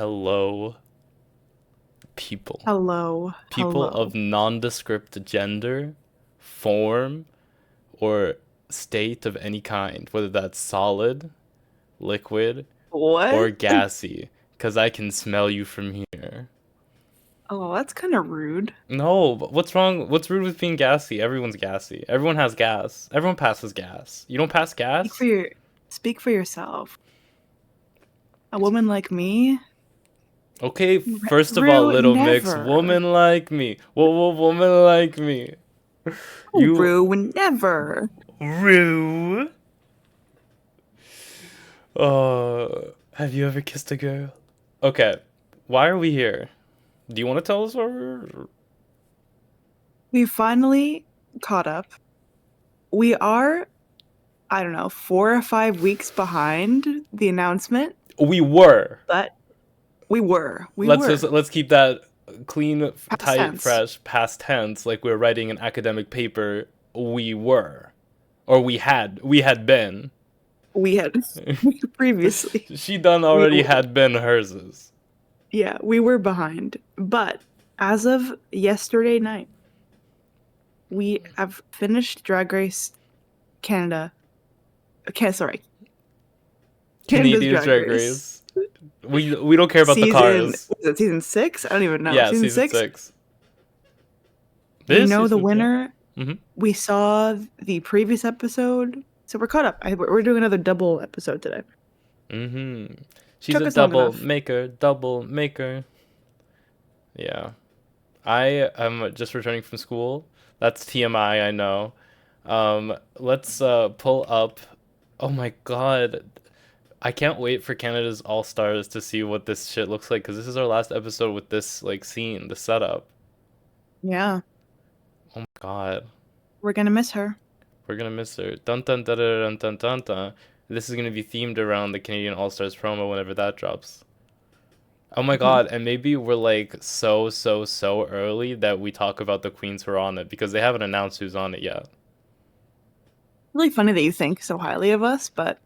Hello, people. Hello, People of hello. nondescript gender, form, or state of any kind, whether that's solid, liquid, or What? gassy, because I can smell you from here. Oh, that's kind of rude. No, but what's wrong? What's rude with being gassy? Everyone's gassy. Everyone has gas. Everyone passes gas. You don't pass Speak for gas? your speak for yourself. A woman like me? Okay, first of all, Rue, little mix, never. woman like me. Whoa, woman like me. Oh, You Rue, never. Rue. Have you ever kissed a girl? Okay, why are we here? Do you want to tell us where we're... We finally caught up. We are, I don't know, 4 or 5 weeks behind the announcement, We were. but we were. We Let's just were. let's keep that clean, Past tight, tense. fresh, past tense, like we're writing an academic paper. We were, or we had been. We had previously. She done We already had been hers. Yeah, we were behind. But as of yesterday night, we have finished Drag Race Canada. Okay, sorry. Canada's Canadian's Drag Drag Race. Race. We don't care about the Season, cars. was it season 6? I don't even know. Yeah, Season season 6. 6. We This know the season, yeah. winner. Mm-hmm. We saw the previous episode. So we're caught up. We're doing another double episode today. Mm-hmm. She's Took a us long double enough. maker, double maker. Yeah. I am just returning from school. That's TMI, I know. Let's pull up. Oh my god. I can't wait for Canada's All Stars to see what this shit looks like because this is our last episode with this like scene, the setup. Yeah, Oh my god. we're gonna miss her. We're gonna miss her. Dun dun dun dun dun dun dun dun. This is gonna be themed around the Canadian All Stars promo whenever that drops. Oh my Mhm. god, and maybe we're like so early that we talk about the queens who are on it because they haven't announced who's on it yet. Really funny that you think so highly of us, but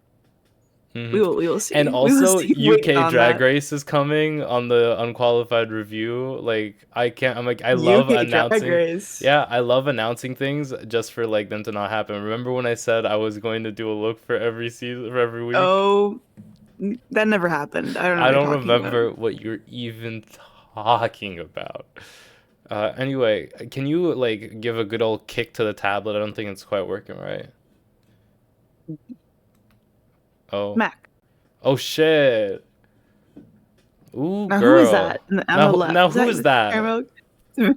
Hmm. we will And see. We will also, see. Wait UK on Drag that. Race is coming on the Unqualified review. Like, I can't, I'm like, I love UK Drag announcing. Race. Yeah, I love announcing things just for like them to not happen. Remember when I said I was going to do a look for every season, for every week? Oh, that never happened. I don't know I what you're don't talking about. remember what you're even talking about. Anyway, can you like give a good old kick to the tablet? I don't think it's quite working right. Oh. Mac. Oh shit. Ooh, Now who is girl. that on the Now left? Is who that is that? Karamilk?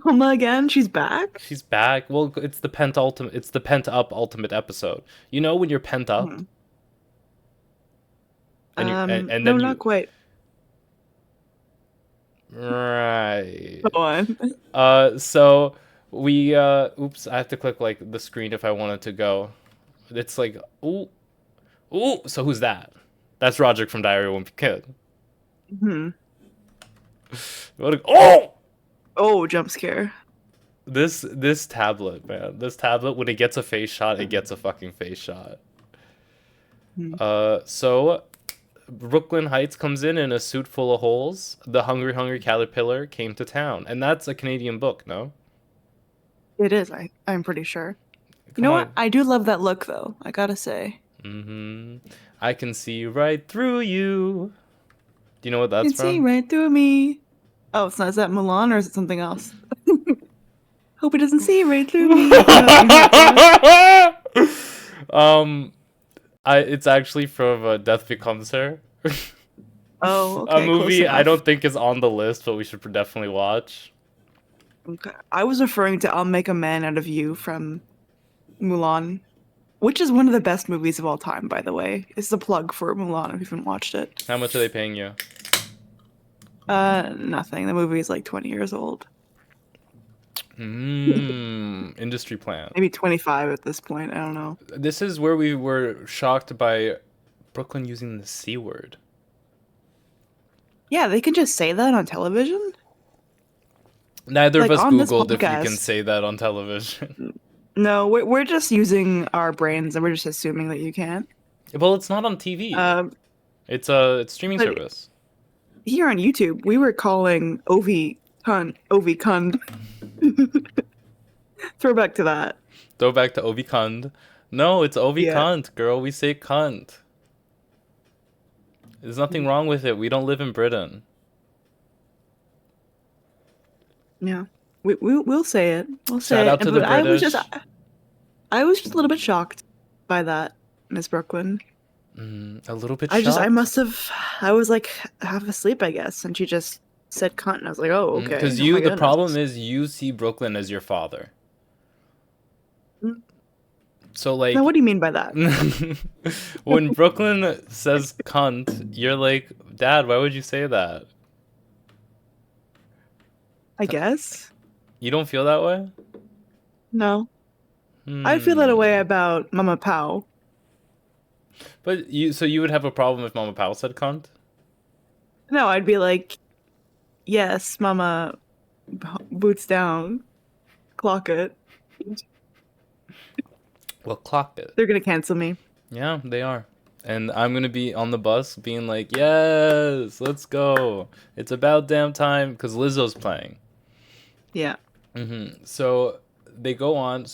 Wilma again? She's back? She's back. Well, it's the pent up ultimate episode. You know when you're pent up Hmm. and No, then not you quite. right. Go on. So we oops, I have to click like the screen if I want it to go. It's like ooh, ooh, so who's that? That's Roderick from Diary of a Wimpy Kid. Hmm. Oh! Oh, jump scare. This tablet, man. This tablet when it gets a face shot, it gets a fucking face shot. Hmm. So Brooklyn Heights comes in a suit full of holes. The hungry caterpillar came to town, and that's a Canadian book, no? It is, I'm pretty sure. You Come know what? on. I do love that look, though. I gotta say. Mm-hmm. I can see right through you. Do you know what You that's can see from? right through me. Oh, it's not. Is that Milan or is it something else? Hope he doesn't see right through me. You know that song? um, it's actually from Death Becomes Her. Oh, A okay, close movie I enough. don't think is on the list, but we should definitely watch. Okay. I was referring to I'll Make a Man Out of You from Mulan, which is one of the best movies of all time, by the way. It's a plug for Mulan if you haven't watched it. How much are they paying you? Nothing. The movie is like 20 years old. Industry plan. Maybe 25 at this point. I don't know. This is where we were shocked by Brooklyn using the C word. Yeah, they can just say that on television? Neither of Like us on this Googled if you can podcast. say that on television. No, we're just using our brains and we're just assuming that you can't. Well, it's not on TV. Um, It's a streaming but service. here on YouTube, we were calling Ovi Kund. Throwback to that. Throwback to Ovi Kund. No, it's Ovi Yeah. Cunt, girl. We say cunt. There's nothing wrong with it. We don't live in Britain. Yeah. We'll say it. We'll say Shout it. out to the But British. I was just a little bit shocked by that, Miss Brooklyn. A little bit I shocked. I was like half asleep, I guess, and she just said cunt, and I was like, oh, okay. Because Oh my the goodness. problem is you see Brooklyn as your father. Mm. So like, Now, what do you mean by that? when Brooklyn says cunt, you're like, Dad, why would you say that? I guess. You don't feel that way? No. I feel that way about Mama Pow. But you would have a problem if Mama Powell said cunt? No, I'd be like, yes, Mama, boots down, clock it. Well, clock it. They're gonna cancel me. Yeah, they are. And I'm gonna be on the bus being like, yes, let's go. It's about damn time, because Lizzo's playing. Yeah. So they go on.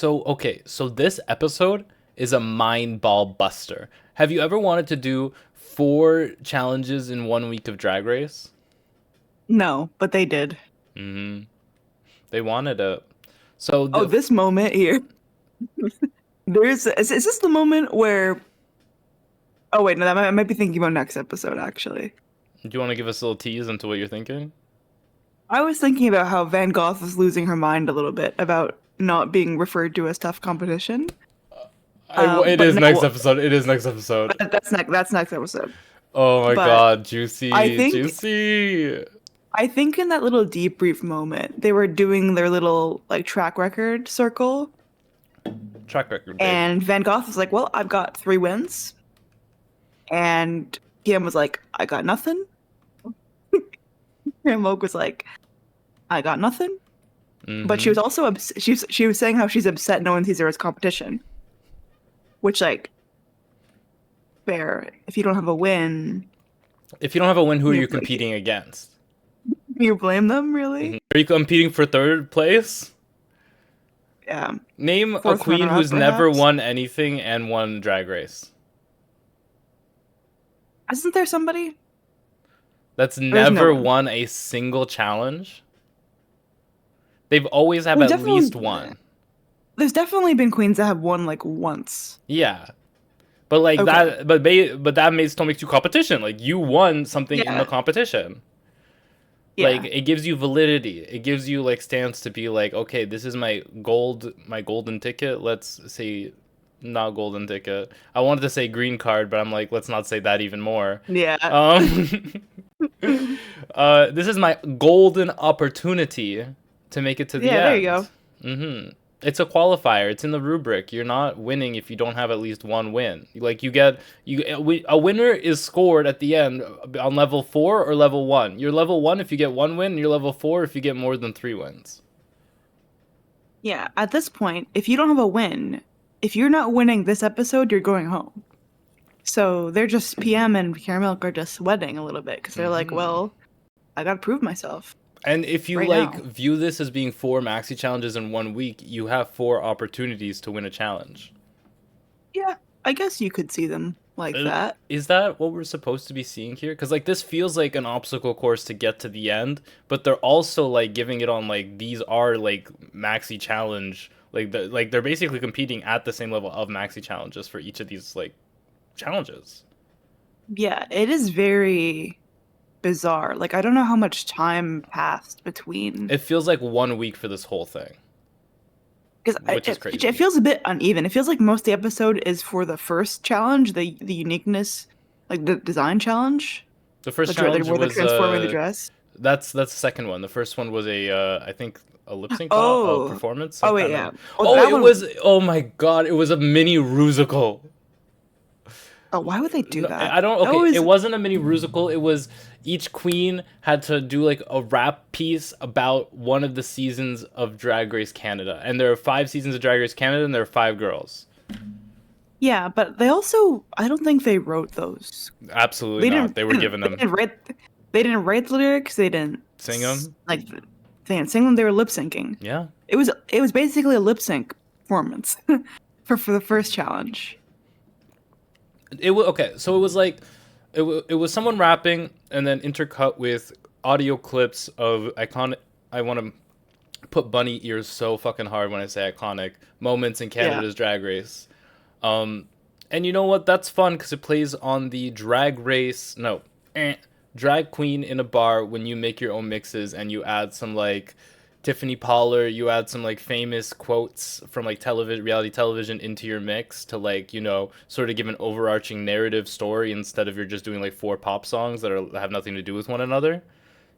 Okay, so this episode is a mind ball buster. Have you ever wanted to do 4 challenges in 1 week of Drag Race? No, but they did. They wanted it. So this moment here. Is this the moment where? Oh wait, no, I might be thinking about next episode actually. do you want to give us a little tease into what you're thinking? I was thinking about how Van Gogh is losing her mind a little bit about not being referred to as tough competition. It is next episode. It is next episode. That's next episode. Oh my god, juicy, juicy. I think in that little debrief moment, they were doing their little like track record circle. Track record. Babe. And Van Gogh was like, "Well, I've got 3 wins," and PM was like, "I got nothing." And Moog was like, "I got nothing." But she was also she was saying how she's upset no one sees her as competition. Which, like, fair. If you don't have a win. If you don't have a win, who are you competing against? You blame them, really? Are you competing for 3rd place? Yeah. Name a queen who's never won anything and won Drag Race. Isn't there somebody? That's never won a single challenge? They've always had at least one. There's definitely been queens that have won like once. Yeah, but like that, but that still makes you competition. Like you won something in the competition. Yeah. Like it gives you validity. It gives you like stance to be like, okay, this is my golden ticket. Let's say, not golden ticket. I wanted to say green card, but I'm like, let's not say that even more. Yeah. This is my golden opportunity to make it to the end. Yeah, there you go. It's a qualifier. It's in the rubric. You're not winning if you don't have at least 1 win. Like a winner is scored at the end on level 4 or level 1. You're level 1 if you get 1 win. And you're level 4 if you get more than 3 wins. Yeah, at this point, if you don't have a win, if you're not winning this episode, you're going home. So they're just PM and Karamilk are just sweating a little bit because they're like, well, I gotta prove myself. And if you view this as being 4 maxi challenges in 1 week, you have 4 opportunities to win a challenge. Yeah, I guess you could see them like that. Is that what we're supposed to be seeing here? Because like this feels like an obstacle course to get to the end, but they're also like giving it on like these are like maxi challenge. Like they're basically competing at the same level of maxi challenges for each of these like challenges. Yeah, it is very bizarre. Like I don't know how much time passed between. It feels like 1 week for this whole thing. Which is crazy. It feels a bit uneven. It feels like most of the episode is for the first challenge, the uniqueness, like the design challenge. The first challenge where was they're transforming the dress. That's the second one. The first one was I think a lip sync performance. Oh wait, yeah. Oh my god! It was a mini rusical. Oh, why would they do that? I don't. Okay, it wasn't a mini rusical. It was each queen had to do like a rap piece about one of the seasons of Drag Race Canada, and there are 5 seasons of Drag Race Canada, and there are 5 girls. Yeah, but they also, I don't think they wrote those. Absolutely not. They were given They them. didn't write. They didn't write the lyrics. They didn't Sing them. like. They didn't sing them. They were lip syncing. Yeah. It was basically a lip sync performance for the first challenge. It was okay. So it was like, it was someone rapping and then intercut with audio clips of iconic. I want to put bunny ears so fucking hard when I say iconic moments in Canada's Drag Race. And you know what? That's fun because it plays on the drag race. No, drag queen in a bar when you make your own mixes and you add some like Tiffany Pollard, you add some like famous quotes from like television, reality television into your mix to like, you know, sort of give an overarching narrative story instead of you're just doing like 4 pop songs that have nothing to do with one another.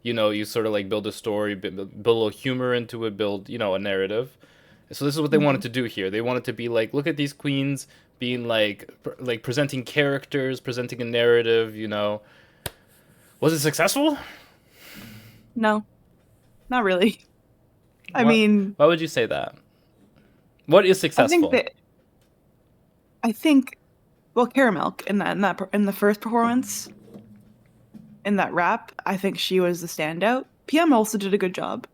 You know, you sort of like build a story, build a little humor into it, build, you know, a narrative. So this is what they wanted to do here. They wanted to be like, look at these queens being like presenting characters, presenting a narrative, you know. Was it successful? No, not really. I mean, why would you say that? What is successful? I think well, Karamilk in the first performance, in that rap, I think she was the standout. PM also did a good job,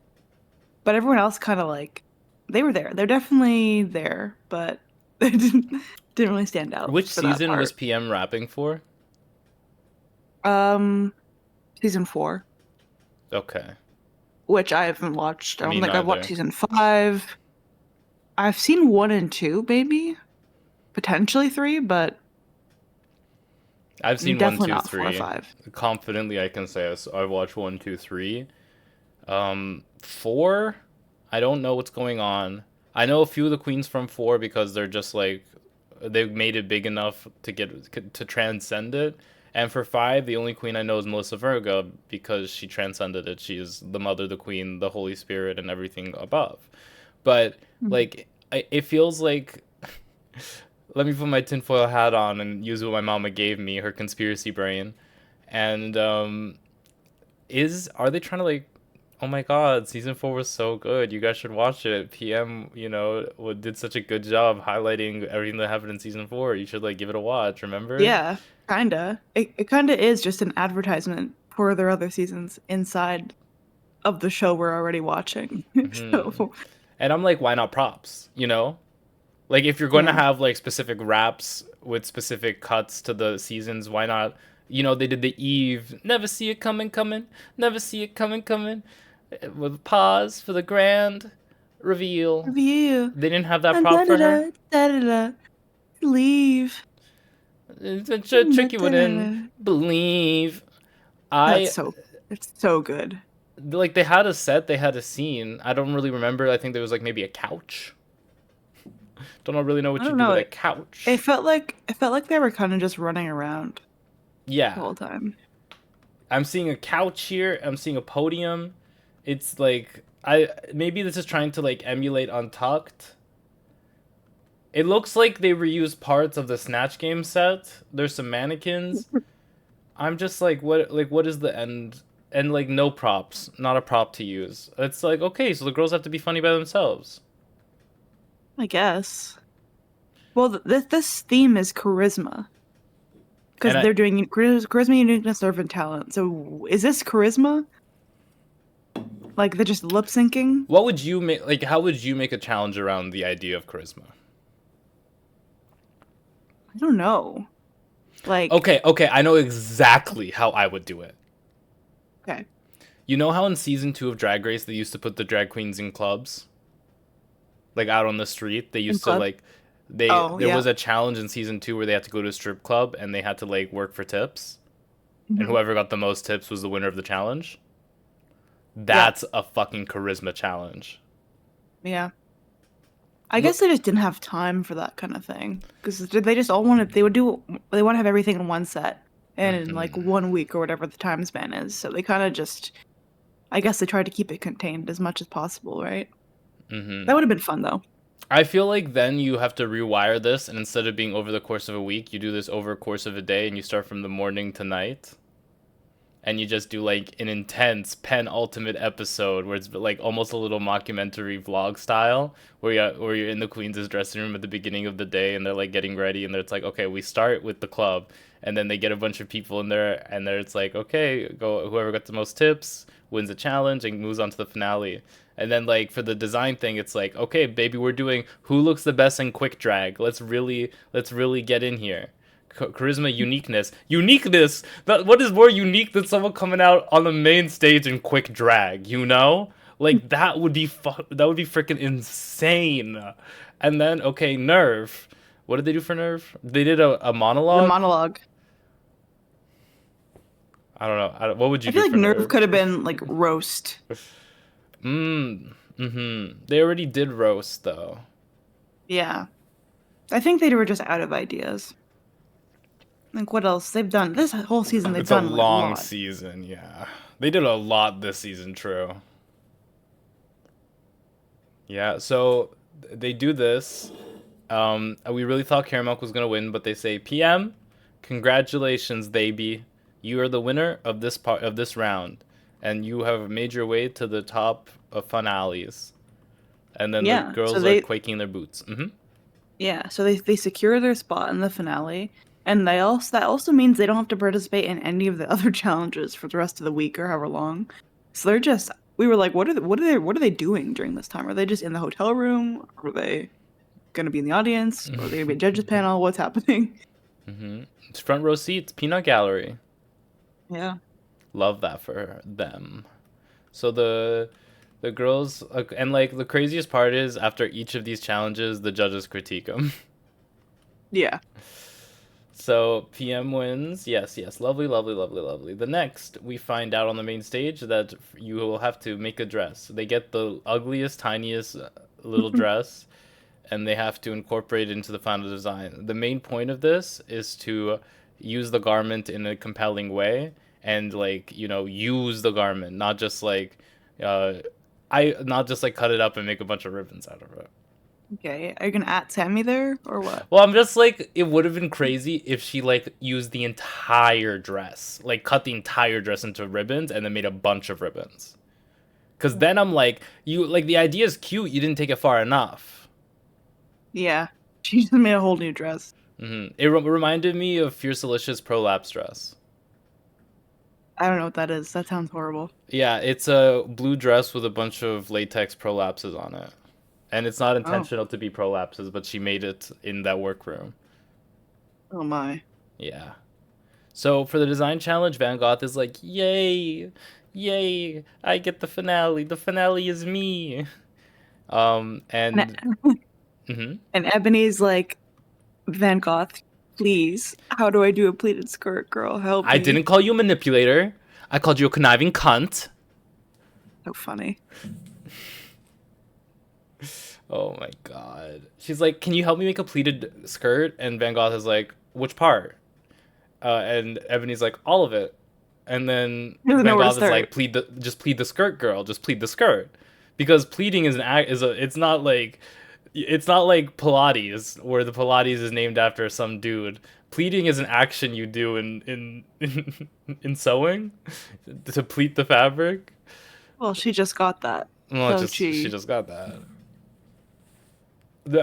but everyone else kind of like they were there. They're definitely there, but they didn't really stand out. Which season was PM rapping for? Season 4. Okay. Which I haven't watched. I don't think neither. I've watched season 5. I've seen 1 and 2, maybe. Potentially 3, but I've seen definitely 1, 2, not 3. 4 or 5. Confidently, I can say I've watched 1, 2, 3. 4, I don't know what's going on. I know a few of the queens from 4 because they're just like they've made it big enough to transcend it. And for 5, the only queen I know is Melissa Virga because she transcended it. She is the mother, the queen, the Holy Spirit, and everything above. But like, it feels like. Let me put my tinfoil hat on and use what my mama gave me, her conspiracy brain. And are they trying to like, oh my god, season 4 was so good, you guys should watch it. PM, you know, did such a good job highlighting everything that happened in season 4. You should like give it a watch, remember? Yeah, kinda. It kinda is just an advertisement for their other seasons inside of the show we're already watching. So, and I'm like, why not props, you know? Like, if you're going to have, like, specific raps with specific cuts to the seasons, why not? You know, they did the Eve, never see it coming, never see it coming, with pause for the grand reveal. They didn't have that prop for her? Leave. It's a tricky one in believe. It's so good. Like, they had a set, they had a scene. I don't really remember. I think there was, like, maybe a couch. Don't really know what you do with a couch. It felt like they were kind of just running around. Yeah. The whole time. I'm seeing a couch here. I'm seeing a podium. It's like maybe this is trying to like emulate Untucked. It looks like they reused parts of the Snatch Game set. There's some mannequins. I'm just like what is the end? And like no props, not a prop to use. It's like okay, so the girls have to be funny by themselves. I guess. Well, this theme is charisma. Because they're doing charisma, uniqueness, servant talent. So is this charisma? Like they're just lip syncing? What would you make? Like, how would you make a challenge around the idea of charisma? I don't know. Like okay, I know exactly how I would do it. Okay. You know how in season 2 of Drag Race they used to put the drag queens in clubs? Like out on the street, they used to like there was a challenge in season 2 where they had to go to a strip club and they had to like work for tips, and whoever got the most tips was the winner of the challenge. That's a fucking charisma challenge. Yeah, I guess they just didn't have time for that kind of thing because they just all wanted they want to have everything in one set and in like 1 week or whatever the time span is. So they kind of just, I guess they tried to keep it contained as much as possible, right? That would have been fun though. I feel like then you have to rewire this, and instead of being over the course of a week, you do this over the course of a day, and you start from the morning to night. and you just do like an intense penultimate episode where it's like almost a little mockumentary vlog style, where you're in the queen's dressing room at the beginning of the day and they're like getting ready and it's like, okay, we start with the club, and then they get a bunch of people in there and there it's like, okay, go, whoever got the most tips wins a challenge and moves on to the finale. And then like for the design thing, it's like, okay, baby, we're doing who looks the best in quick drag. Let's really get in here. Charisma, uniqueness. What is more unique than someone coming out on the main stage in quick drag? You know, like that would be that would be freaking insane. And then okay, Nerve. What did they do for Nerve? They did a The monologue. monologue. I don't know. What would you I do feel like for Nerve Nerve? could have been like roast. They already did roast though. Yeah. I think they were just out of ideas. Like what else? They've done this whole season they've It's a done like, long lot. season, yeah. They did a lot this season, true. Yeah, so they do this. We really thought Karamilk was gonna win, but they say, PM, congratulations, baby. You are the winner of this part of this round, and you have made your way to the top of finales. And then Yeah, the girls so are they quaking their boots. yeah, so they secure their spot in the finale, and that also means they don't have to participate in any of the other challenges for the rest of the week or however long. So they're just we were like, what are they doing during this time? Are they just in the hotel room? Are they gonna be in the audience? Are they gonna be a judges panel? What's happening? It's front row seats, peanut gallery. Yeah. Love that for them. So the girls and like the craziest part is after each of these challenges, the judges critique them. Yeah. So PM wins. Yes, yes. Lovely, lovely, lovely, lovely. The next, we find out on the main stage that you will have to make a dress. They get the ugliest, tiniest little dress, and they have to incorporate it into the final design. The main point of this is to use the garment in a compelling way and like, you know, use the garment, not just like not just like cut it up and make a bunch of ribbons out of it. Okay. Are you gonna at Sami there or what? Well, I'm just like, it would have been crazy if she like used the entire dress, like cut the entire dress into ribbons and then made a bunch of ribbons. Cause then I'm like, you like the idea is cute, you didn't take it far enough. Yeah. She just made a whole new dress. It reminded me of Fierce Delicious Prolapse dress. I don't know what that is. That sounds horrible. Yeah, it's a blue dress with a bunch of latex prolapses on it. And it's not Oh. intentional to be prolapses, but she made it in that workroom. Oh my. Yeah. So for the design challenge, Van Gogh is like, yay, yay, I get the finale. The finale is me. And And Ebony's like, Van Gogh, please, how do I do a pleated skirt, girl? Help me. I didn't call you a manipulator. I called you a conniving cunt. So funny. Oh my god. She's like, can you help me make a pleated skirt? And Van Gogh is like, which part? And Ebony's like, all of it. And then Doesn't know Van where Gogh to is like, start. just plead the skirt, girl. Just plead the skirt. Because pleating is it's not like Pilates, where the Pilates is named after some dude. Pleating is an action you do in sewing to pleat the fabric. Well, she just got that. Well, So she just got that.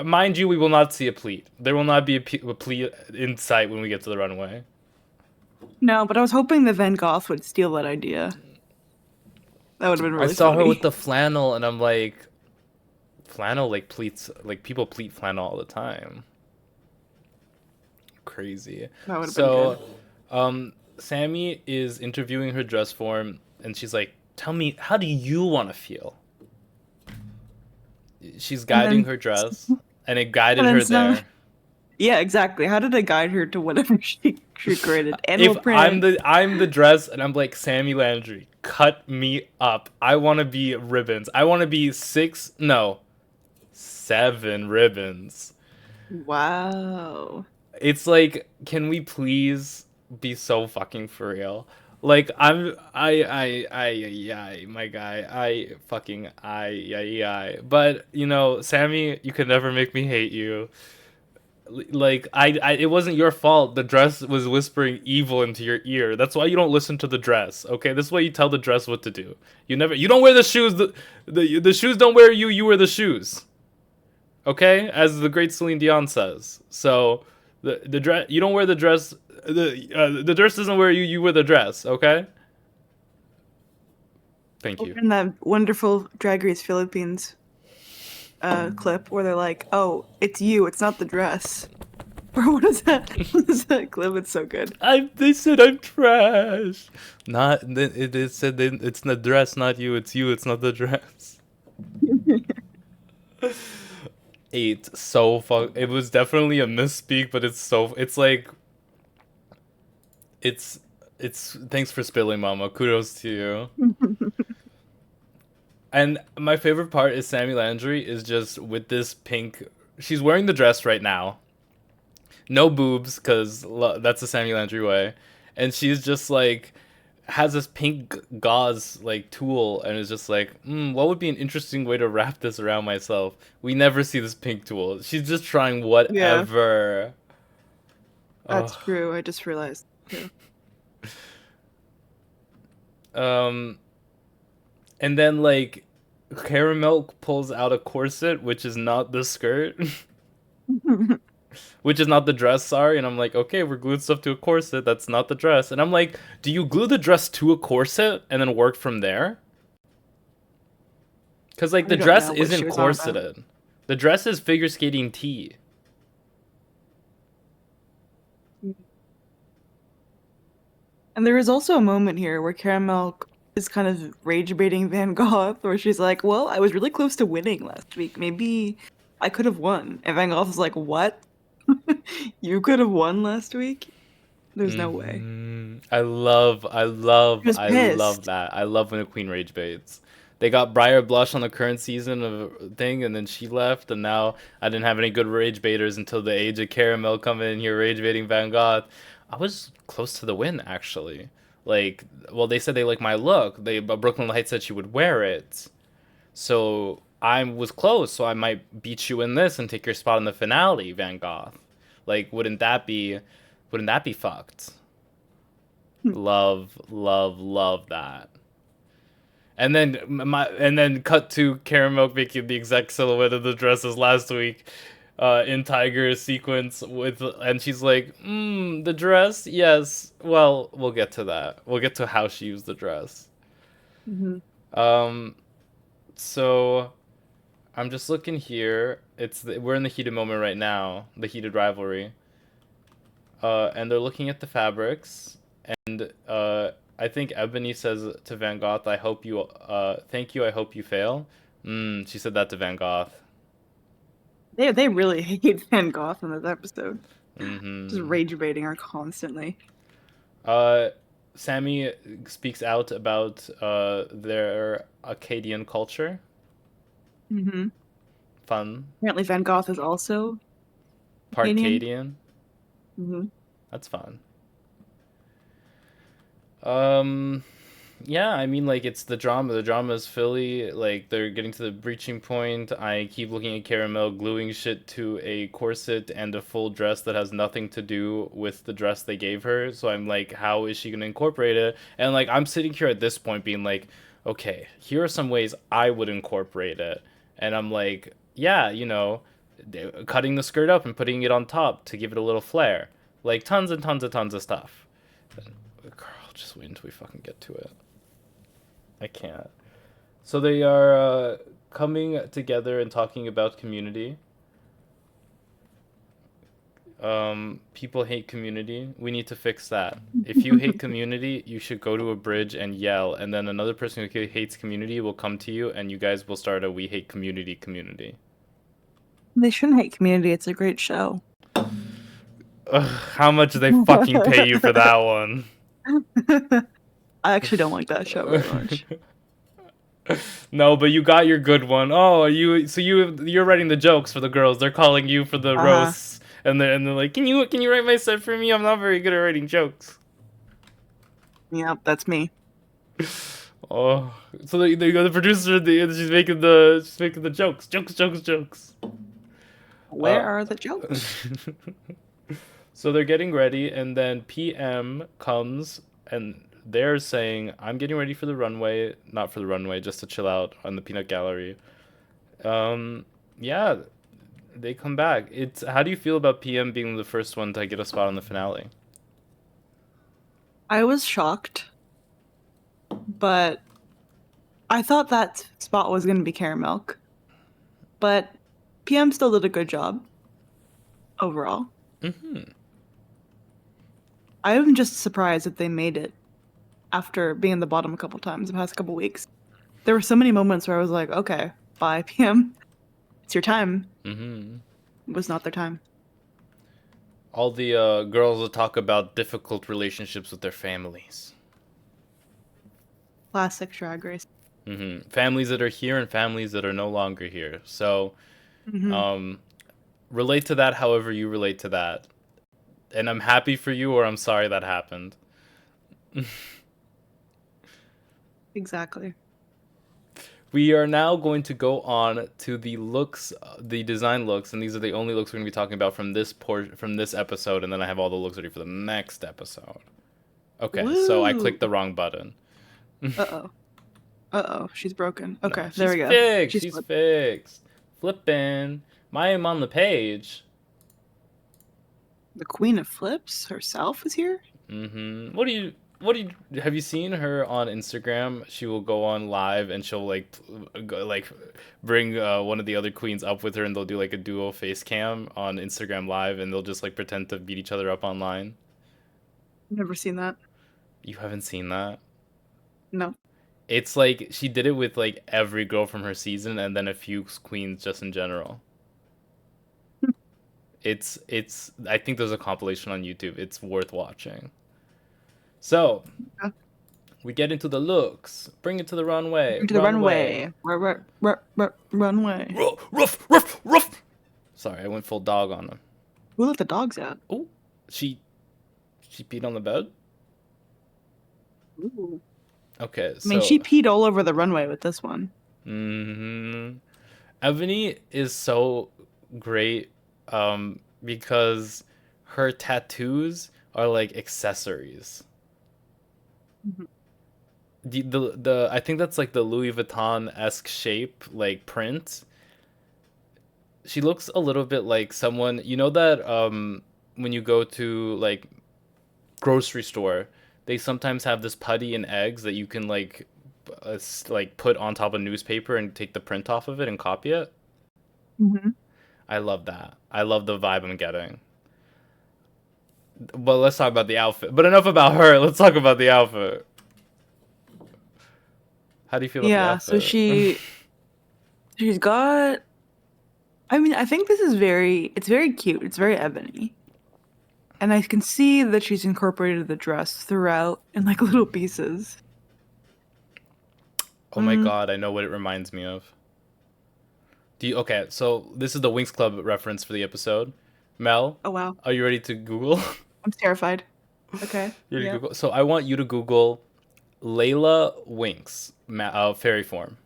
Mind you, we will not see a pleat. There will not be a pleat in sight when we get to the runway. No, but I was hoping the Van Gogh would steal that idea. That would have been really I saw funny. her with the flannel, and I'm like, flannel like pleats, like people pleat flannel all the time. Crazy. That would have been good. Sami is interviewing her dress form, and she's like, "Tell me, how do you want to feel?" She's guiding her dress, and it guided her there. Yeah, exactly. How did it guide her to whatever she created? Animal If print. I'm the dress, and I'm like, Sami Landri, cut me up. I want to be ribbons. I want to be 7 ribbons. Wow. It's like, can we please be so fucking for real? Like, my guy, But, you know, Sami, you can never make me hate you. Like it wasn't your fault. The dress was whispering evil into your ear. That's why you don't listen to the dress. Okay, this is why you tell the dress what to do. You don't wear the shoes. The shoes don't wear you. You wear the shoes. Okay, as the great Celine Dion says. So the dress, you don't wear the dress. The dress doesn't wear you. You wear the dress. Okay. Thank you. In that wonderful Drag Race Philippines clip where they're like, "Oh, it's you. It's not the dress." Or what is that? What is that clip? It's so good. They said I'm trash. Not it said it's the dress, not you. It's you. It's not the dress. 8 so fuck. It was definitely a misspeak, but it's like it's thanks for spilling, Mama. Kudos to you. And my favorite part is Sami Landri is just with this pink. She's wearing the dress right now. No boobs, because that's the Sami Landri way. And she's just like, has this pink gauze like tool and is just like, what would be an interesting way to wrap this around myself? We never see this pink tool. She's just trying whatever. Yeah. That's true. I just realized. Yeah. And then like Karamilk pulls out a corset, which is not the skirt. Which is not the dress, sorry. And I'm like, okay, we're glued stuff to a corset. That's not the dress. And I'm like, do you glue the dress to a corset and then work from there? Because, like, the dress isn't corseted. The dress is figure skating tee. And there is also a moment here where Karamilk is kind of rage baiting Van Gogh, where she's like, well, I was really close to winning last week. Maybe I could have won. And Van Gogh is like, what? You could have won last week? There's no way. I love that. I love when a queen rage baits. They got Briar Blush on the current season of thing, and then she left, and now I didn't have any good rage baiters until the age of Caramel coming in here rage baiting Van Gogh. I was close to the win, actually. Like, well, they said they like my look. Brooklyn Light said she would wear it. So I was close, so I might beat you in this and take your spot in the finale, Van Gogh. Like, wouldn't that be fucked? Love that. And then cut to Karamilk making the exact silhouette of the dress as last week, in Tiger sequence and she's like, the dress, yes. Well, we'll get to that. We'll get to how she used the dress. So I'm just looking here. We're in the heated moment right now, the heated rivalry. And they're looking at the fabrics, and I think Ebony says to Van Gogh, "I hope you, thank you. I hope you fail." She said that to Van Gogh. They really hate Van Gogh in this episode. Just rage baiting her constantly. Sami speaks out about their Akkadian culture. Fun. Apparently Van Gogh is also part Akkadian. That's fun. Yeah, I mean, like, it's the drama. The drama is Philly. Like, they're getting to the breaching point. I keep looking at Caramel gluing shit to a corset and a full dress that has nothing to do with the dress they gave her. So I'm like, how is she going to incorporate it? And, like, I'm sitting here at this point being like, okay, here are some ways I would incorporate it. And I'm like, yeah, you know, cutting the skirt up and putting it on top to give it a little flair. Like, tons and tons and tons of stuff. Girl, just wait until we fucking get to it. I can't. So they are coming together and talking about community. People hate community. We need to fix that. If you hate community, you should go to a bridge and yell, and then another person who hates community will come to you, and you guys will start a We Hate Community community. They shouldn't hate community. It's a great show. How much do they fucking pay you for that one? I actually don't like that show very much. No, but you got your good one. Oh, you're writing the jokes for the girls. They're calling you for the roasts, and they're like, can you write my set for me? I'm not very good at writing jokes. Yeah, that's me. Oh, so the producer, she's making the jokes. Where are the jokes? So they're getting ready, and then PM comes, and they're saying, "I'm getting ready for the runway, not for the runway, just to chill out on the peanut gallery." Yeah, they come back. It's how do you feel about PM being the first one to get a spot on the finale? I was shocked, but I thought that spot was going to be Karamilk. But PM still did a good job overall. I'm just surprised that they made it after being in the bottom a couple times the past couple weeks. There were so many moments where I was like, okay, bye, PM. It's your time. It was not their time. All the girls will talk about difficult relationships with their families. Classic Drag Race. Families that are here and families that are no longer here. So, relate to that however you relate to that. And I'm happy for you, or I'm sorry that happened. Exactly. We are now going to go on to the looks, the design looks, and these are the only looks we're going to be talking about from this episode, and then I have all the looks ready for the next episode. Okay, Woo! So I clicked the wrong button. Uh-oh, she's broken. Okay, No, there we go. Fixed. She's fixed. Flipping. I am on the page. The Queen of Flips herself is here? What do you have you seen her on Instagram? She will go on live and she'll bring one of the other queens up with her, and they'll do like a duo face cam on Instagram live, and they'll just like pretend to beat each other up online. Never seen that. You haven't seen that? No. It's like she did it with like every girl from her season, and then a few queens just in general. It's I think there's a compilation on YouTube. It's worth watching. So, we get into the looks. Bring it to the runway. Into the runway. Runway. Ruff. Sorry, I went full dog on him. Who let the dogs out? Oh, she peed on the bed? Ooh. Okay, so... I mean, she peed all over the runway with this one. Ebony is so great because her tattoos are like accessories. The I think that's like the Louis Vuitton-esque shape, like print. She looks a little bit like someone, you know that when you go to like grocery store, they sometimes have this putty and eggs that you can like put on top of newspaper and take the print off of it and copy it. I love that. I love the vibe I'm getting. But let's talk about the outfit. But enough about her. Let's talk about the outfit. How do you feel about the outfit? Yeah, so she's got... I mean, I think this is it's very cute. It's very ebony. And I can see that she's incorporated the dress throughout in like little pieces. Oh my god, I know what it reminds me of. Okay, so this is the Winx Club reference for the episode. Mel? Oh wow. Are you ready to Google? I'm terrified. Okay. You're ready to Google? So I want you to Google Layla Winx fairy form.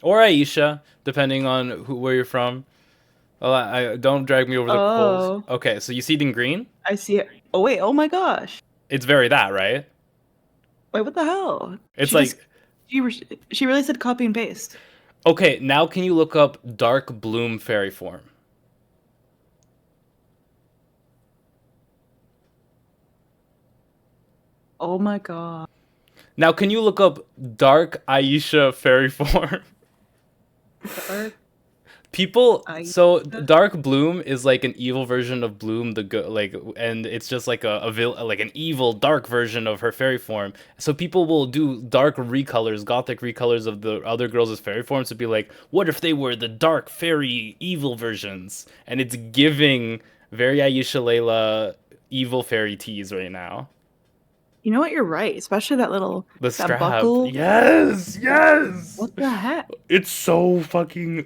Or Aisha, depending on where you're from. I don't drag me over the coals. Okay, so you see it in green? I see it. Oh wait, oh my gosh. It's very that, right? Wait, what the hell? It's she really said copy and paste. Okay, now can you look up dark bloom fairy form? Oh my god. Now can you look up dark Aisha fairy form? Dark People, so Dark Bloom is like an evil version of Bloom the good, like, and it's just like like an evil dark version of her fairy form. So people will do dark recolors, gothic recolors of the other girls' fairy forms to be like, what if they were the dark fairy evil versions? And it's giving very Aisha Layla evil fairy tease right now. You know what? You're right, especially that strap. Buckle. Yes. What the heck? It's so fucking.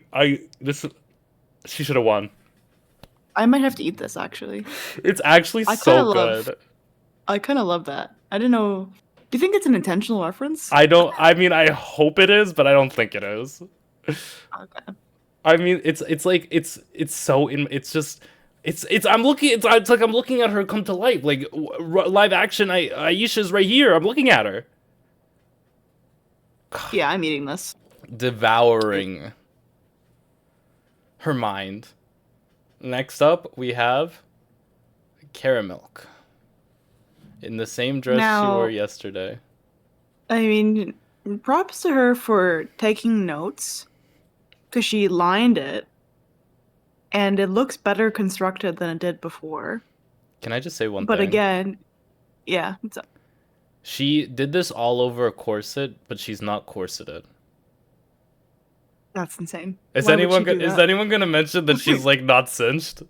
She should have won. I might have to eat this actually. It's actually so good. I kind of love that. I didn't know. Do you think it's an intentional reference? I don't. I mean, I hope it is, but I don't think it is. Okay. I mean, it's like it's so in it's just it's I'm looking it's like I'm looking at her come to life like live action. Aisha's right here. I'm looking at her Yeah, I'm eating this. devouring her mind. Next up, we have Karamilk in the same dress she wore Now, yesterday. I mean, props to her for taking notes because she lined it and it looks better constructed than it did before. Can I just say one But thing? again, yeah, She did this all over a corset, but she's not corseted. that's insane. Is Why would anyone she do is that? anyone gonna mention that she's like not cinched?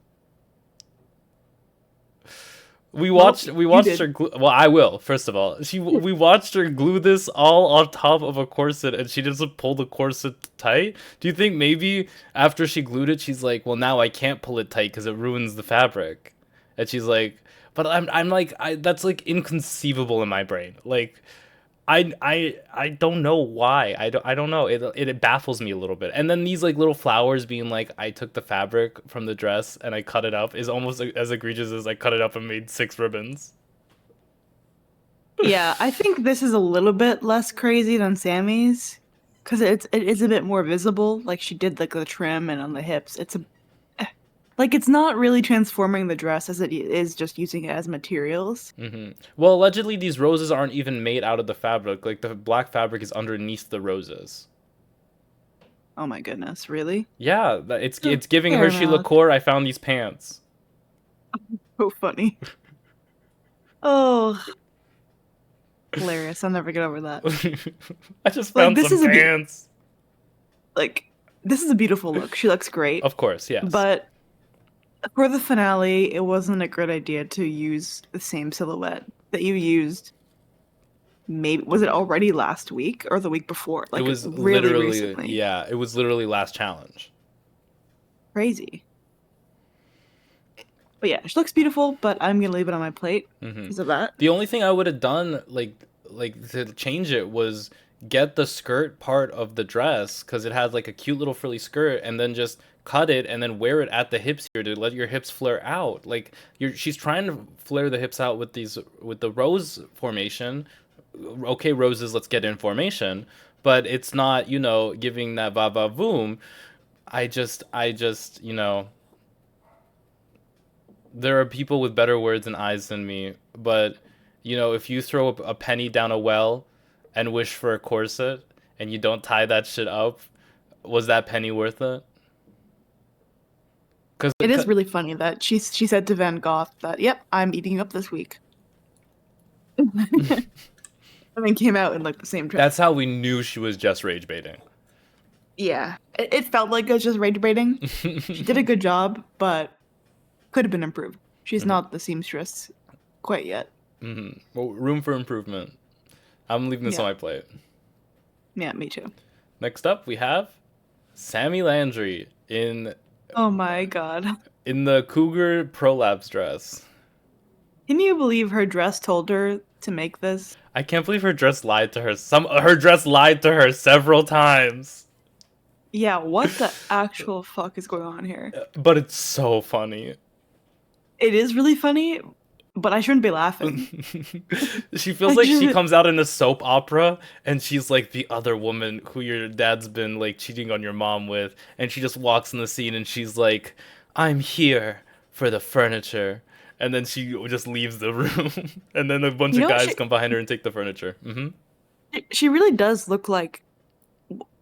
We watched you did. her glue. Well, I will. First of all, we watched her glue this all on top of a corset, and she doesn't pull the corset tight. Do you think maybe after she glued it, she's like, well, now I can't pull it tight because it ruins the fabric, and she's like, but I'm like, that's like inconceivable in my brain. Like, I don't know why. I don't know. It baffles me a little bit. And then these like little flowers being like I took the fabric from the dress and I cut it up is almost as egregious as I cut it up and made 6 ribbons. Yeah, I think this is a little bit less crazy than Sammy's because it is a bit more visible. Like she did like the trim and on the hips. Like it's not really transforming the dress as it is just using it as materials. Well, allegedly these roses aren't even made out of the fabric. Like the black fabric is underneath the roses. Oh my goodness, really? Yeah, it's giving her Caramel. Linkz. I found these pants. So funny. Oh, hilarious! I'll never get over that. I just Like, found this some is pants. Like this is a beautiful look. She looks great. Of course, yes. But for the finale, it wasn't a good idea to use the same silhouette that you used. Maybe was it already last week or the week before? Like it was really literally recently. yeah, it was literally last challenge. Crazy. But yeah, she looks beautiful. But I'm gonna leave it on my plate because of that. The only thing I would have done like to change it was get the skirt part of the dress because it has like a cute little frilly skirt and then just cut it and then wear it at the hips here to let your hips flare out. Like she's trying to flare the hips out with the rose formation. Okay, roses, let's get in formation, but it's not, giving that va va voom. I just, there are people with better words and eyes than me, but if you throw a penny down a well and wish for a corset and you don't tie that shit up, was that penny worth it? Because It is really funny that she said to Van Gogh that, "Yep, I'm eating up this week." And then came out in like the same dress. that's how we knew she was just rage baiting. Yeah, it felt like it was just rage baiting. She did a good job, but could have been improved. She's not the seamstress quite yet. Well, room for improvement. I'm leaving this on my plate. Yeah, me too. Next up, we have Sami Landri in Oh my god. the Cougar Prolapse dress. Can you believe her dress told her to make this? I can't believe her dress lied to her. Her dress lied to her several times. Yeah, what the actual fuck is going on here? But it's so funny. It is really funny, but I shouldn't be laughing. She feels like she comes out in a soap opera and she's like the other woman who your dad's been like cheating on your mom with, and she just walks in the scene and she's like, I'm here for the furniture, and then she just leaves the room and then a bunch of guys come behind her and take the furniture. She really does look like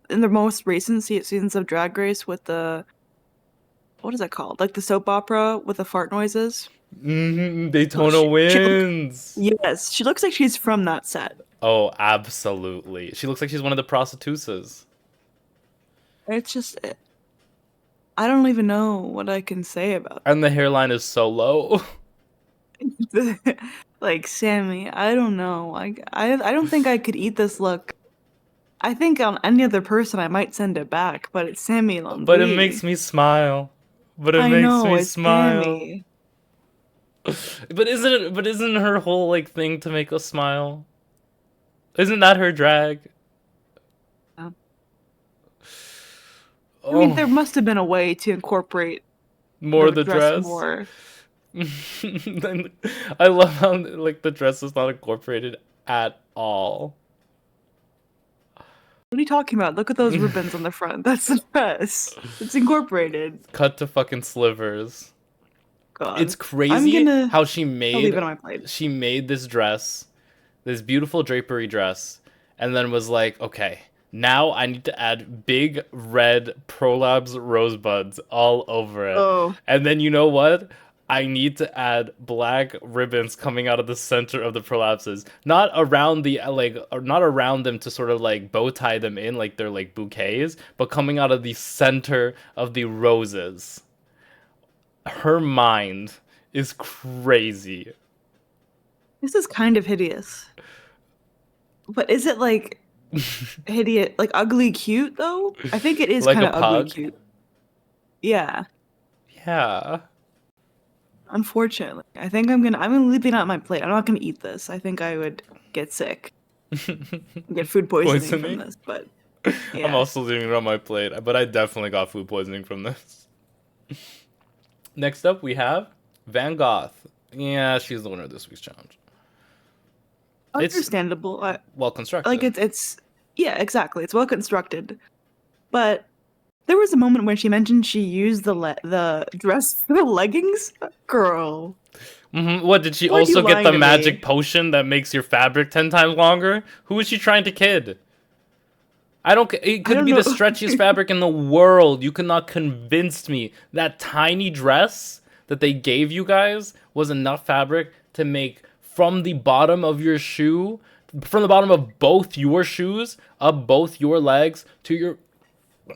in the most recent seasons of Drag Race with the, what is that called? Like the soap opera with the fart noises. Daytona wins. Yes, she looks like she's from that set. Oh, absolutely. She looks like she's one of the prostitutes. It's just, I don't even know what I can say about And the hairline is so low. Like, Sami, I don't know. I don't think I could eat this look. I think on any other person I might send it back, but it's Sami Landri. But it makes me smile. But Sami. But isn't her whole like thing to make us smile? Isn't that her drag? Yeah. I mean, Oh, there must have been a way to incorporate more the the dress dress. more. Then I love how like the dress is not incorporated at all. What are you talking about? Look at those ribbons on the front. That's the dress. It's incorporated. Cut to fucking slivers. It's God. crazy how I'll leave it on my plate. she made this dress, this beautiful drapery dress, and then was like, okay, now I need to add big red prolapse rosebuds all over it. Oh. And then you know what? I need to add black ribbons coming out of the center of the prolapses, not around the like, or not around them to sort of like bow tie them in like they're like bouquets, but coming out of the center of the roses. Her mind is crazy. This is kind of hideous. But is it like hideous, like ugly cute though? I think it is Like kind a of ugly pug? cute. Yeah. Yeah. Unfortunately. I'm leaving it on my plate. I'm not gonna eat this. I think I would get sick. Get food poisoning from this, but yeah. I'm also leaving it on my plate, but I definitely got food poisoning from this. Next up, we have Van Gogh. Yeah, she's the winner of this week's challenge. Understandable. Well constructed. Like it's yeah, exactly. It's well constructed. But there was a moment when she mentioned she used the dress for the leggings. Girl. What, did she Why are you also get lying the to magic me? potion that makes your fabric 10 times longer? Who is she trying to kid? It could don't be know. the stretchiest fabric in the world. You could not convince me that tiny dress that they gave you guys was enough fabric to make from the bottom of your shoe, from the bottom of both your shoes, up both your legs to your,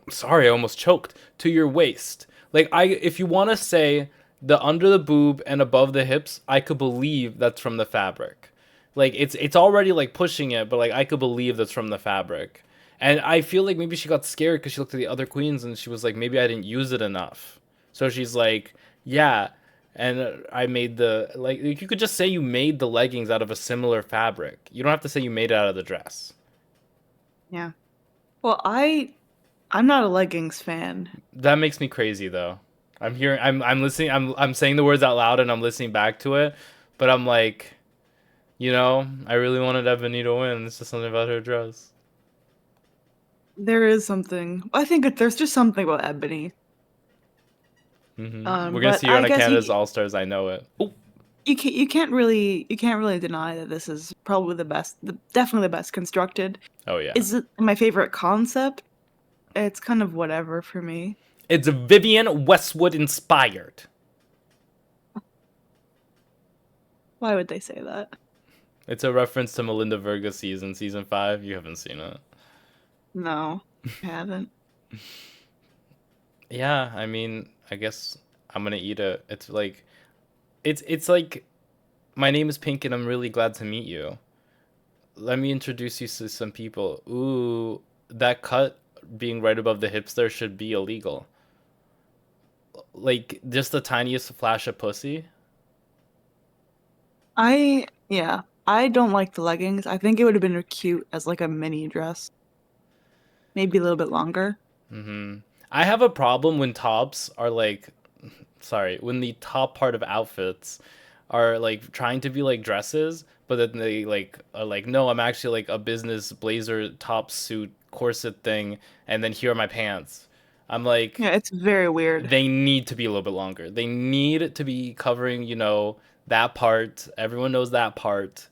sorry, I almost choked, to your waist. Like, if you want to say the under the boob and above the hips, I could believe that's from the fabric. Like, it's already like pushing it, but like I could believe that's from the fabric. And I feel like maybe she got scared because she looked at the other queens and she was like, maybe I didn't use it enough. So she's like, yeah. And I made like, you could just say you made the leggings out of a similar fabric. You don't have to say you made it out of the dress. Yeah. Well, I'm not a leggings fan. That makes me crazy though. I'm listening, I'm saying the words out loud and I'm listening back to it. But I'm like, I really wanted Ebony to win. It's just something about her dress. There is something. I think there's just something about Ebony. We're gonna see her on a Canada's All Stars. I know it. Ooh. You can't really deny that this is probably definitely the best constructed. Oh yeah. Is it my favorite concept? It's kind of whatever for me. It's Vivienne Westwood inspired. Why would they say that? It's a reference to Melinda Verga season 5. You haven't seen it. No, I haven't. Yeah, I mean, I guess I'm gonna eat it. It's like, it's like, my name is Pink and I'm really glad to meet you. Let me introduce you to some people. Ooh, that cut being right above the hips there should be illegal. Like, just the tiniest flash of pussy. I don't like the leggings. I think it would have been cute as like a mini dress. Maybe a little bit longer. I have a problem when tops are like, when the top part of outfits are like trying to be like dresses, but then they like are like, no, I'm actually like a business blazer top suit corset thing, and then here are my pants. I'm like, yeah, it's very weird. They need to be a little bit longer. They need to be covering, that part. Everyone knows that part.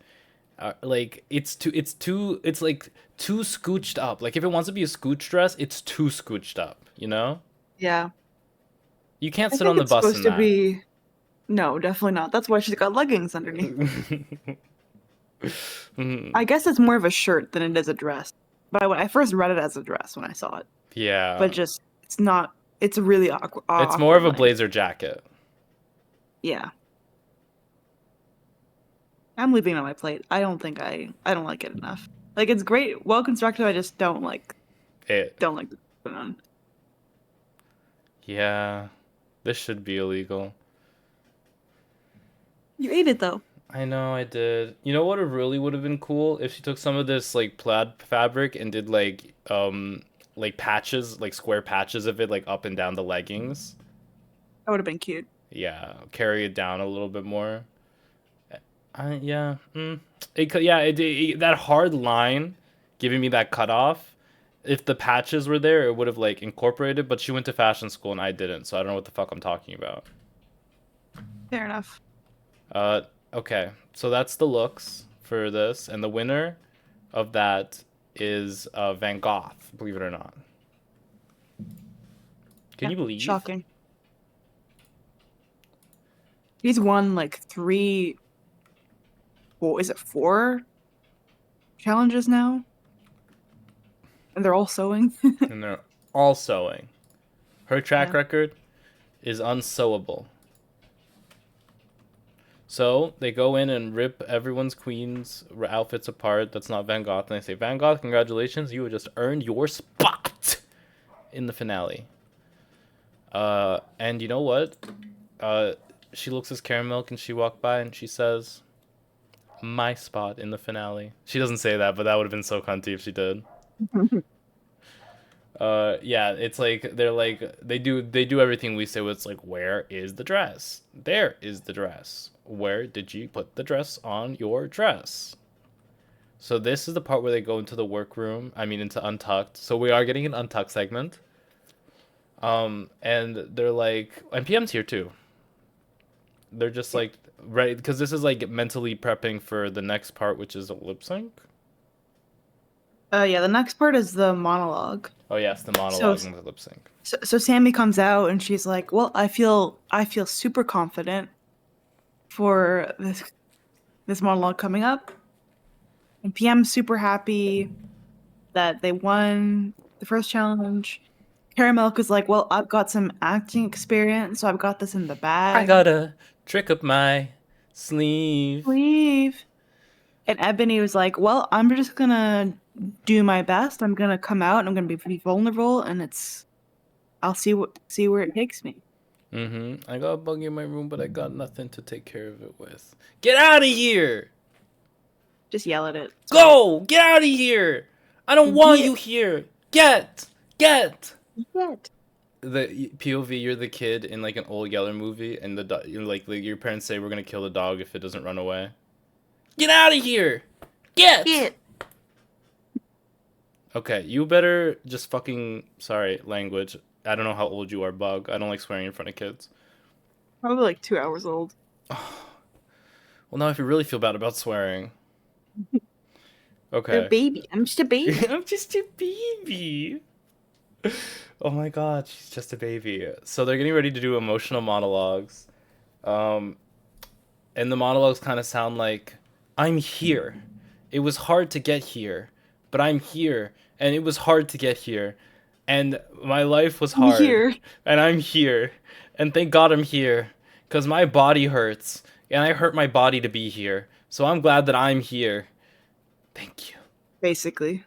Like it's like too scooched up. Like if it wants to be a scooch dress, it's too scooched up. Yeah. You can't sit on the bus in that. No, definitely not. That's why she's got leggings underneath. I guess it's more of a shirt than it is a dress. But I first read it as a dress when I saw it. Yeah. But just it's not. It's really awkward. It's more of a blazer jacket. Yeah. I'm leaving it on my plate. I don't like it enough. Like it's great, well constructed. I just don't like it. Don't like to put it on. Yeah, this should be illegal. You ate it though. I know I did. You know what? It really would have been cool if she took some of this like plaid fabric and did like like patches, like square patches of it, like up and down the leggings. That would have been cute. Yeah, carry it down a little bit more. Yeah, that hard line giving me that cutoff. If the patches were there, it would have like incorporated. But she went to fashion school and I didn't, so I don't know what the fuck I'm talking about. Fair enough. Okay, so that's the looks for this, and the winner of that is Van Gogh. Believe it or not. Can you believe? Shocking. He's won like 3. Well, is it 4 challenges now? And they're all sewing. And they're all sewing. Her track record is unsewable. So they go in and rip everyone's queen's outfits apart. That's not Van Gogh. And they say, Van Gogh, congratulations. You have just earned your spot in the finale. And you know what? She looks at Karamilk and she walked by and she says, my spot in the finale. She doesn't say that, but that would have been so cunty if she did. Yeah, it's like they're like they do everything we say. It's like, where is the dress? There is the dress. Where did you put the dress on your dress? So this is the part where they go into the workroom. I mean, into Untucked. So we are getting an Untucked segment. And they're like, and PM's here too. They're just like, right, because this is like mentally prepping for the next part, which is a lip sync. Yeah, the next part is the monologue. Oh yes, the monologue and the lip sync. So Sami comes out and she's like, "Well, I feel super confident for this monologue coming up." And PM's super happy that they won the first challenge. Karamilk is like, "Well, I've got some acting experience, so I've got this in the bag. I got a trick up my sleeve." And Ebony was like, "Well, I'm just gonna do my best. I'm gonna come out and I'm gonna be pretty vulnerable, and I'll see where it takes me." I got a bug in my room, but I got nothing to take care of it with. Get out of here! Just yell at it. Go! Get out of here! I don't want you here! Get! The POV, you're the kid in like an old Yeller movie, and like your parents say we're gonna kill the dog if it doesn't run away. Get out of here! Get! Okay, you better just fucking... Sorry, language. I don't know how old you are, Bug. I don't like swearing in front of kids. Probably like 2 hours old. Well, now if you really feel bad about swearing. Okay. You're a baby. I'm just a baby. I'm just a baby. Oh my god, she's just a baby. So they're getting ready to do emotional monologues. And the monologues kind of sound like, I'm here. It was hard to get here, but I'm here. And it was hard to get here. And my life was hard. And I'm here. And thank God I'm here. Because my body hurts. And I hurt my body to be here. So I'm glad that I'm here. Thank you. Basically.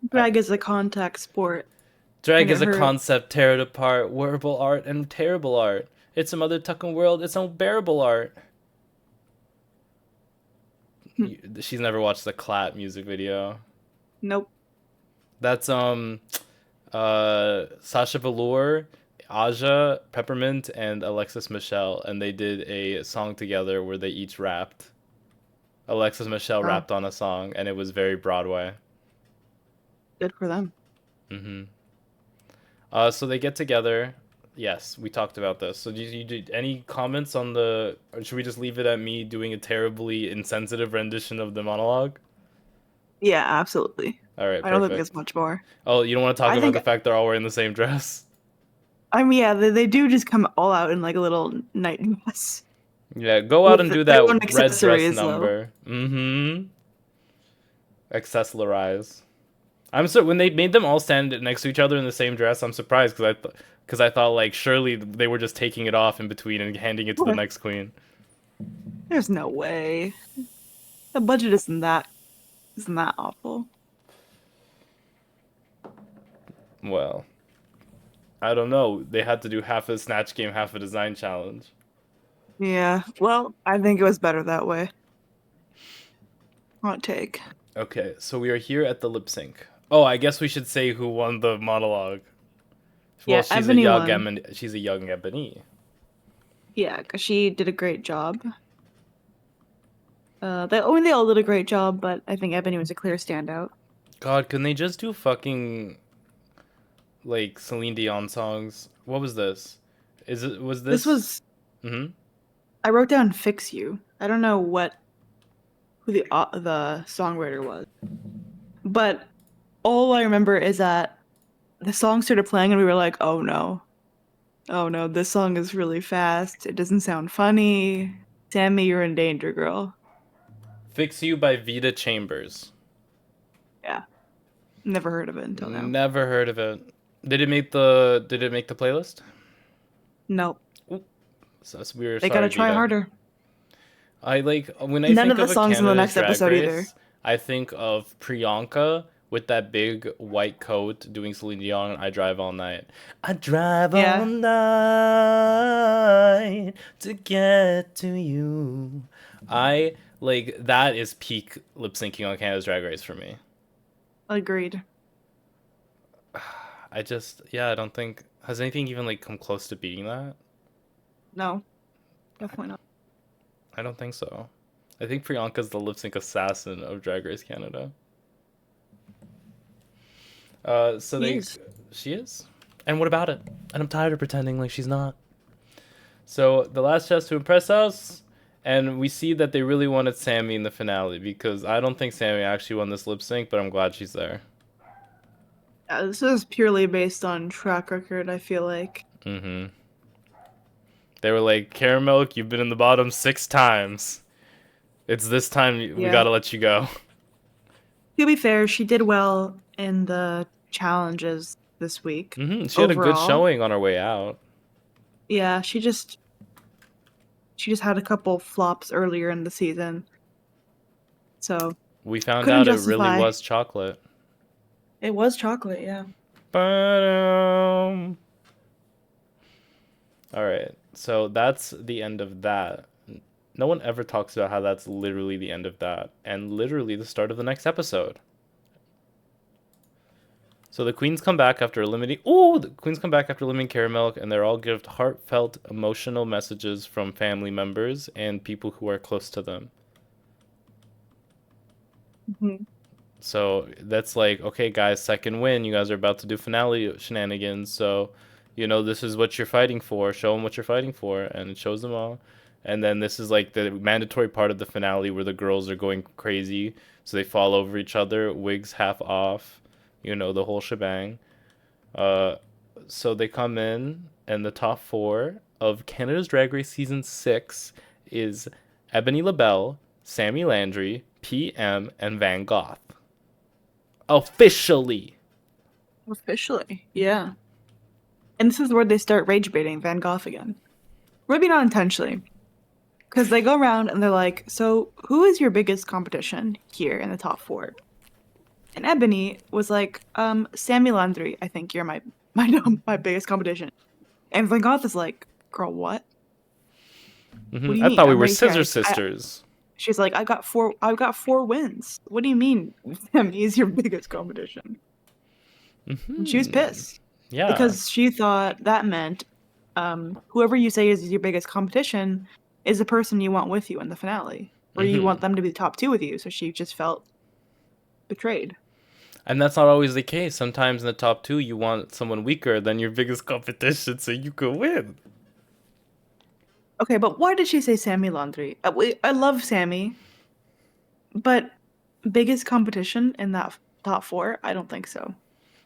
Drag is a contact sport. Drag is a concept, tear it apart. Wearable art and terrible art. It's a mother tucking world. It's unbearable art. She's never watched the Clat music video. Nope. That's Sasha Velour, Aja, Peppermint, and Alexis Michelle, and they did a song together where they each rapped. Alexis Michelle rapped on a song, and it was very Broadway. Good for them. So they get together. Yes, we talked about this. So did any comments on or should we just leave it at me doing a terribly insensitive rendition of the monologue? Yeah, absolutely. All right, perfect. I don't think there's much more. Oh, you don't want to talk about the fact they're all wearing the same dress? I mean, yeah, they do just come all out in like a little night dress. Yeah, go out and do that red dress number. Accessorize. I'm so when they made them all stand next to each other in the same dress, I'm surprised because I thought like surely they were just taking it off in between and handing it to the next queen. There's no way. The budget isn't that awful. Well, I don't know. They had to do half a snatch game, half a design challenge. Yeah. Well, I think it was better that way. Hot take. Okay, so we are here at the lip sync. Oh, I guess we should say who won the monologue. Well, Yeah, Ebony won. She's a young Ebony. Yeah, because she did a great job. They all did a great job, but I think Ebony was a clear standout. God, couldn't they just do fucking like Celine Dion songs? What was this? Was This this? was Mm-hmm. I wrote down "Fix You." I don't know who the songwriter was, but all I remember is that the song started playing and we were like, oh no, this song is really fast. It doesn't sound funny. Sammy, you're in danger, girl. Fix You by Vita Chambers. Yeah, never heard of it until now. Never heard of it. Did it make the playlist? Nope. Ooh, so we're They sorry, gotta try Vita. harder. I like when I None think of the of a songs in the Canada's next Drag episode either. Race, I think of Priyanka with that big white coat doing Celine Dion. I drive all night. I drive Yeah. all night to get to you. I like that is peak lip syncing on Canada's Drag Race for me. Agreed. I don't think has anything even like come close to beating that. No, definitely not. I don't think so. I think Priyanka's the lip sync assassin of Drag Race Canada. She is. And what about it? And I'm tired of pretending like she's not. So the last chance to impress us, and we see that they really wanted Sami in the finale because I don't think Sami actually won this lip sync, but I'm glad she's there. Yeah, this is purely based on track record, I feel like. Mm-hmm. They were like, Karamilk, you've been in the bottom 6 times. It's this time we gotta let you go. To be fair, she did well in the challenges this week. Mm-hmm. She had a good showing on her way out. Yeah, she just had a couple flops earlier in the season. So we found out it really was chocolate. It was chocolate, yeah. Ba-dum. All right, so that's the end of that. No one ever talks about how that's literally the end of that and literally the start of the next episode. So the queens come back after eliminating Karamilk, and they're all give heartfelt, emotional messages from family members and people who are close to them. Mm-hmm. So that's like, okay, guys, second win. You guys are about to do finale shenanigans. So, this is what you're fighting for. Show them what you're fighting for, and it shows them all. And then this is like the mandatory part of the finale where the girls are going crazy. So they fall over each other, wigs half off, the whole shebang. So they come in, and the top 4 of Canada's Drag Race Season 6 is Ebony LaBelle, Sami Landri, PM, and Van Gogh. Officially, yeah. And this is where they start rage baiting Van Gogh again. Maybe not intentionally. Because they go around and they're like, so who is your biggest competition here in the top 4? And Ebony was like, Sami Landri, I think you're my biggest competition. And Van Gogh is like, girl, what? Mm-hmm. What do you mean? Thought we were scissor sisters. She's like, I got 4 wins. What do you mean Sami is your biggest competition? Mm-hmm. She was pissed. Yeah. Because she thought that meant whoever you say is your biggest competition is the person you want with you in the finale. Or you want them to be the top 2 with you. So she just felt betrayed. And that's not always the case. Sometimes in the top 2, you want someone weaker than your biggest competition so you could win. Okay, but why did she say Sami Landri? I love Sami, but biggest competition in that top 4? I don't think so.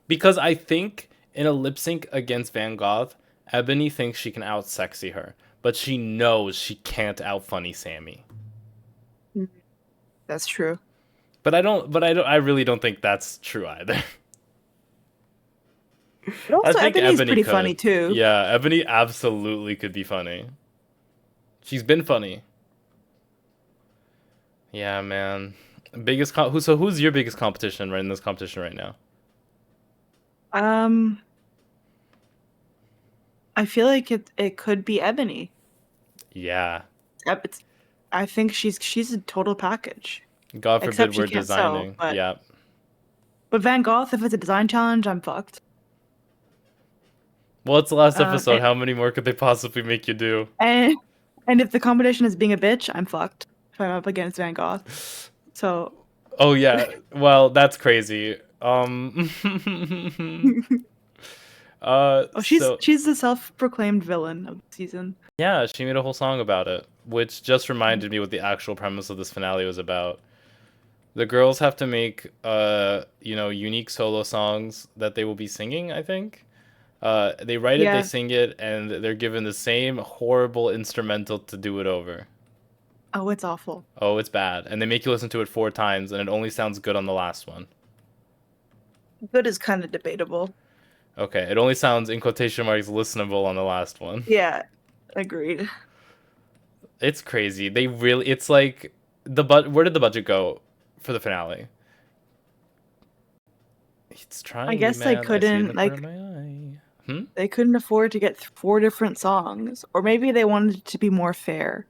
Because I think in a lip sync against Van Gogh, Ebony thinks she can out sexy her, but she knows she can't out funny Sami. That's true. But I really don't think that's true either. But also, Ebony's pretty funny too. Yeah, Ebony absolutely could be funny. She's been funny. Yeah, man. Who's your biggest competition right in this competition right now? I feel like it could be Ebony. Yeah. I think she's a total package. God forbid we're designing. But But Van Gogh, if it's a design challenge, I'm fucked. Well, it's the last episode. And, How many more could they possibly make you do? and if the competition is being a bitch, I'm fucked. If I'm up against Van Gogh. So. Oh yeah. Well, that's crazy. Oh, So she's the self-proclaimed villain of the season. yeah, she made a whole song about it, which just reminded me what the actual premise of this finale was about. The girls have to make unique solo songs that they will be singing, I think. They write it, they Yeah. sing it, and they're given the same horrible instrumental to do it over. Oh, it's awful. Oh, it's bad. And they make you listen to it 4 times, and it only sounds good on the last one. Good is kind of debatable. Okay, it only sounds, in quotation marks, listenable on the last one. Yeah, agreed. It's crazy. It's like, where did the budget go for the finale? It's trying. I guess they man. couldn't, I see it in front of my eye. They couldn't afford to get 4 different songs, or maybe they wanted it to be more fair.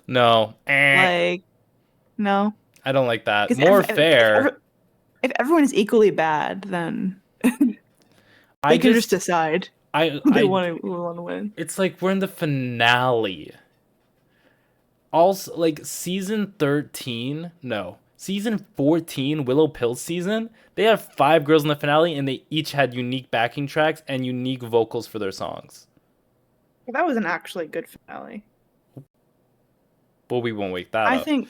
No. No. I don't like that. 'Cause More fair. If everyone is equally bad, then they can just decide who they want to win. It's like we're in the finale. Also, like season 13, no, season 14, Willow Pill season, they have 5 girls in the finale, and they each had unique backing tracks and unique vocals for their songs. That was an actually good finale. But we won't wake that up. I think,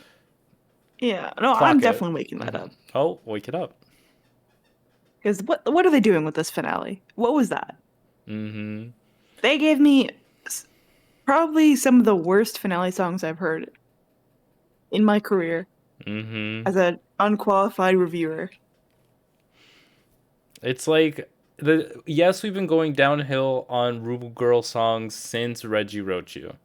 yeah, no, I'm definitely waking that up. Oh, wake it up. Because what are they doing with this finale? What was that? Mm-hmm. They gave me probably some of the worst finale songs I've heard in my career as an unqualified reviewer. It's like, yes, we've been going downhill on Ruble Girl songs since Reggie Wrote You.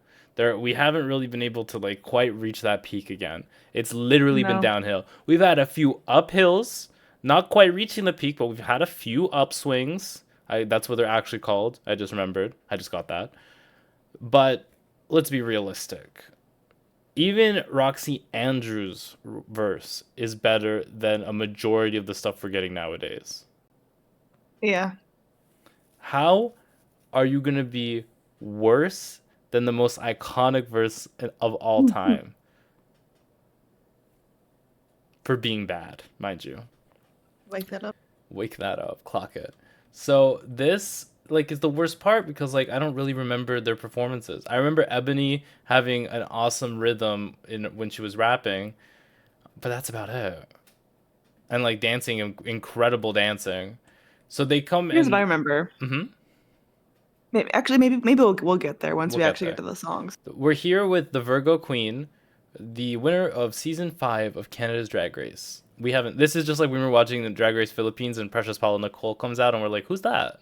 We haven't really been able to like quite reach that peak again. It's literally been downhill. We've had a few uphills, not quite reaching the peak, but we've had a few upswings. That's what they're actually called. I just remembered. I just got that. But let's be realistic. Even Roxy Andrews' verse is better than a majority of the stuff we're getting nowadays. Yeah. How are you going to be worse than the most iconic verse of all time? For being bad, mind you. Wake that up. Wake that up. Clock it. So this like is the worst part because like I don't really remember their performances. I remember Ebony having an awesome rhythm when she was rapping, but that's about it. And like dancing, incredible dancing. So they come. Here's what I remember. Maybe we'll get there once we actually get to the songs. We're here with the Virgo Queen, the winner of season 5 of Canada's Drag Race. We haven't. This is just like when we were watching the Drag Race Philippines and Precious Paula Nicole comes out and we're like, who's that?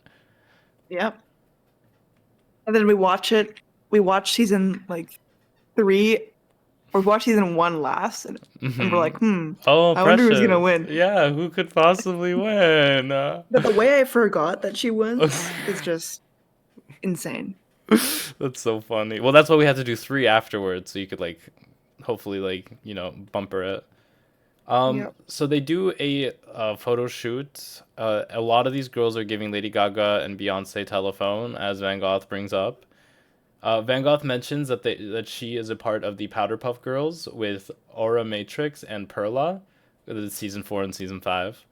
Yep. And then we watch it. We watch season like 3, or watch season 1 last, and we're like, Oh, I wonder who's gonna win. Yeah, who could possibly win? But the way I forgot that she wins is just insane. That's so funny. Well, that's why we had to do 3 afterwards, so you could like, hopefully like bumper it. So they do a photo shoot. A lot of these girls are giving Lady Gaga and Beyonce telephone, as Van Gogh brings up. Van Gogh mentions that she is a part of the Powder Puff Girls with Aura Matrix and Perla. This is season 4 and season 5.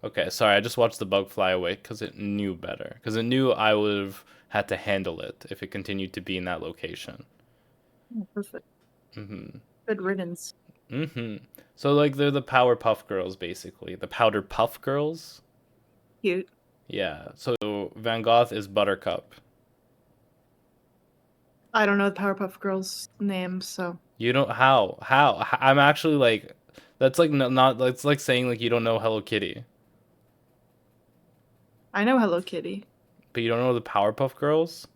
Okay, sorry, I just watched the bug fly away because it knew better. Because it knew I would have had to handle it if it continued to be in that location. Oh, perfect. Good riddance. So, like, they're the Powerpuff Girls, basically. The Powder Puff Girls. Cute. Yeah, so Van Gogh is Buttercup. I don't know the Powerpuff Girls' names, so... You don't... How? I'm actually, like... That's, like, not... It's like saying, like, you don't know Hello Kitty. I know Hello Kitty. But you don't know the Powerpuff Girls?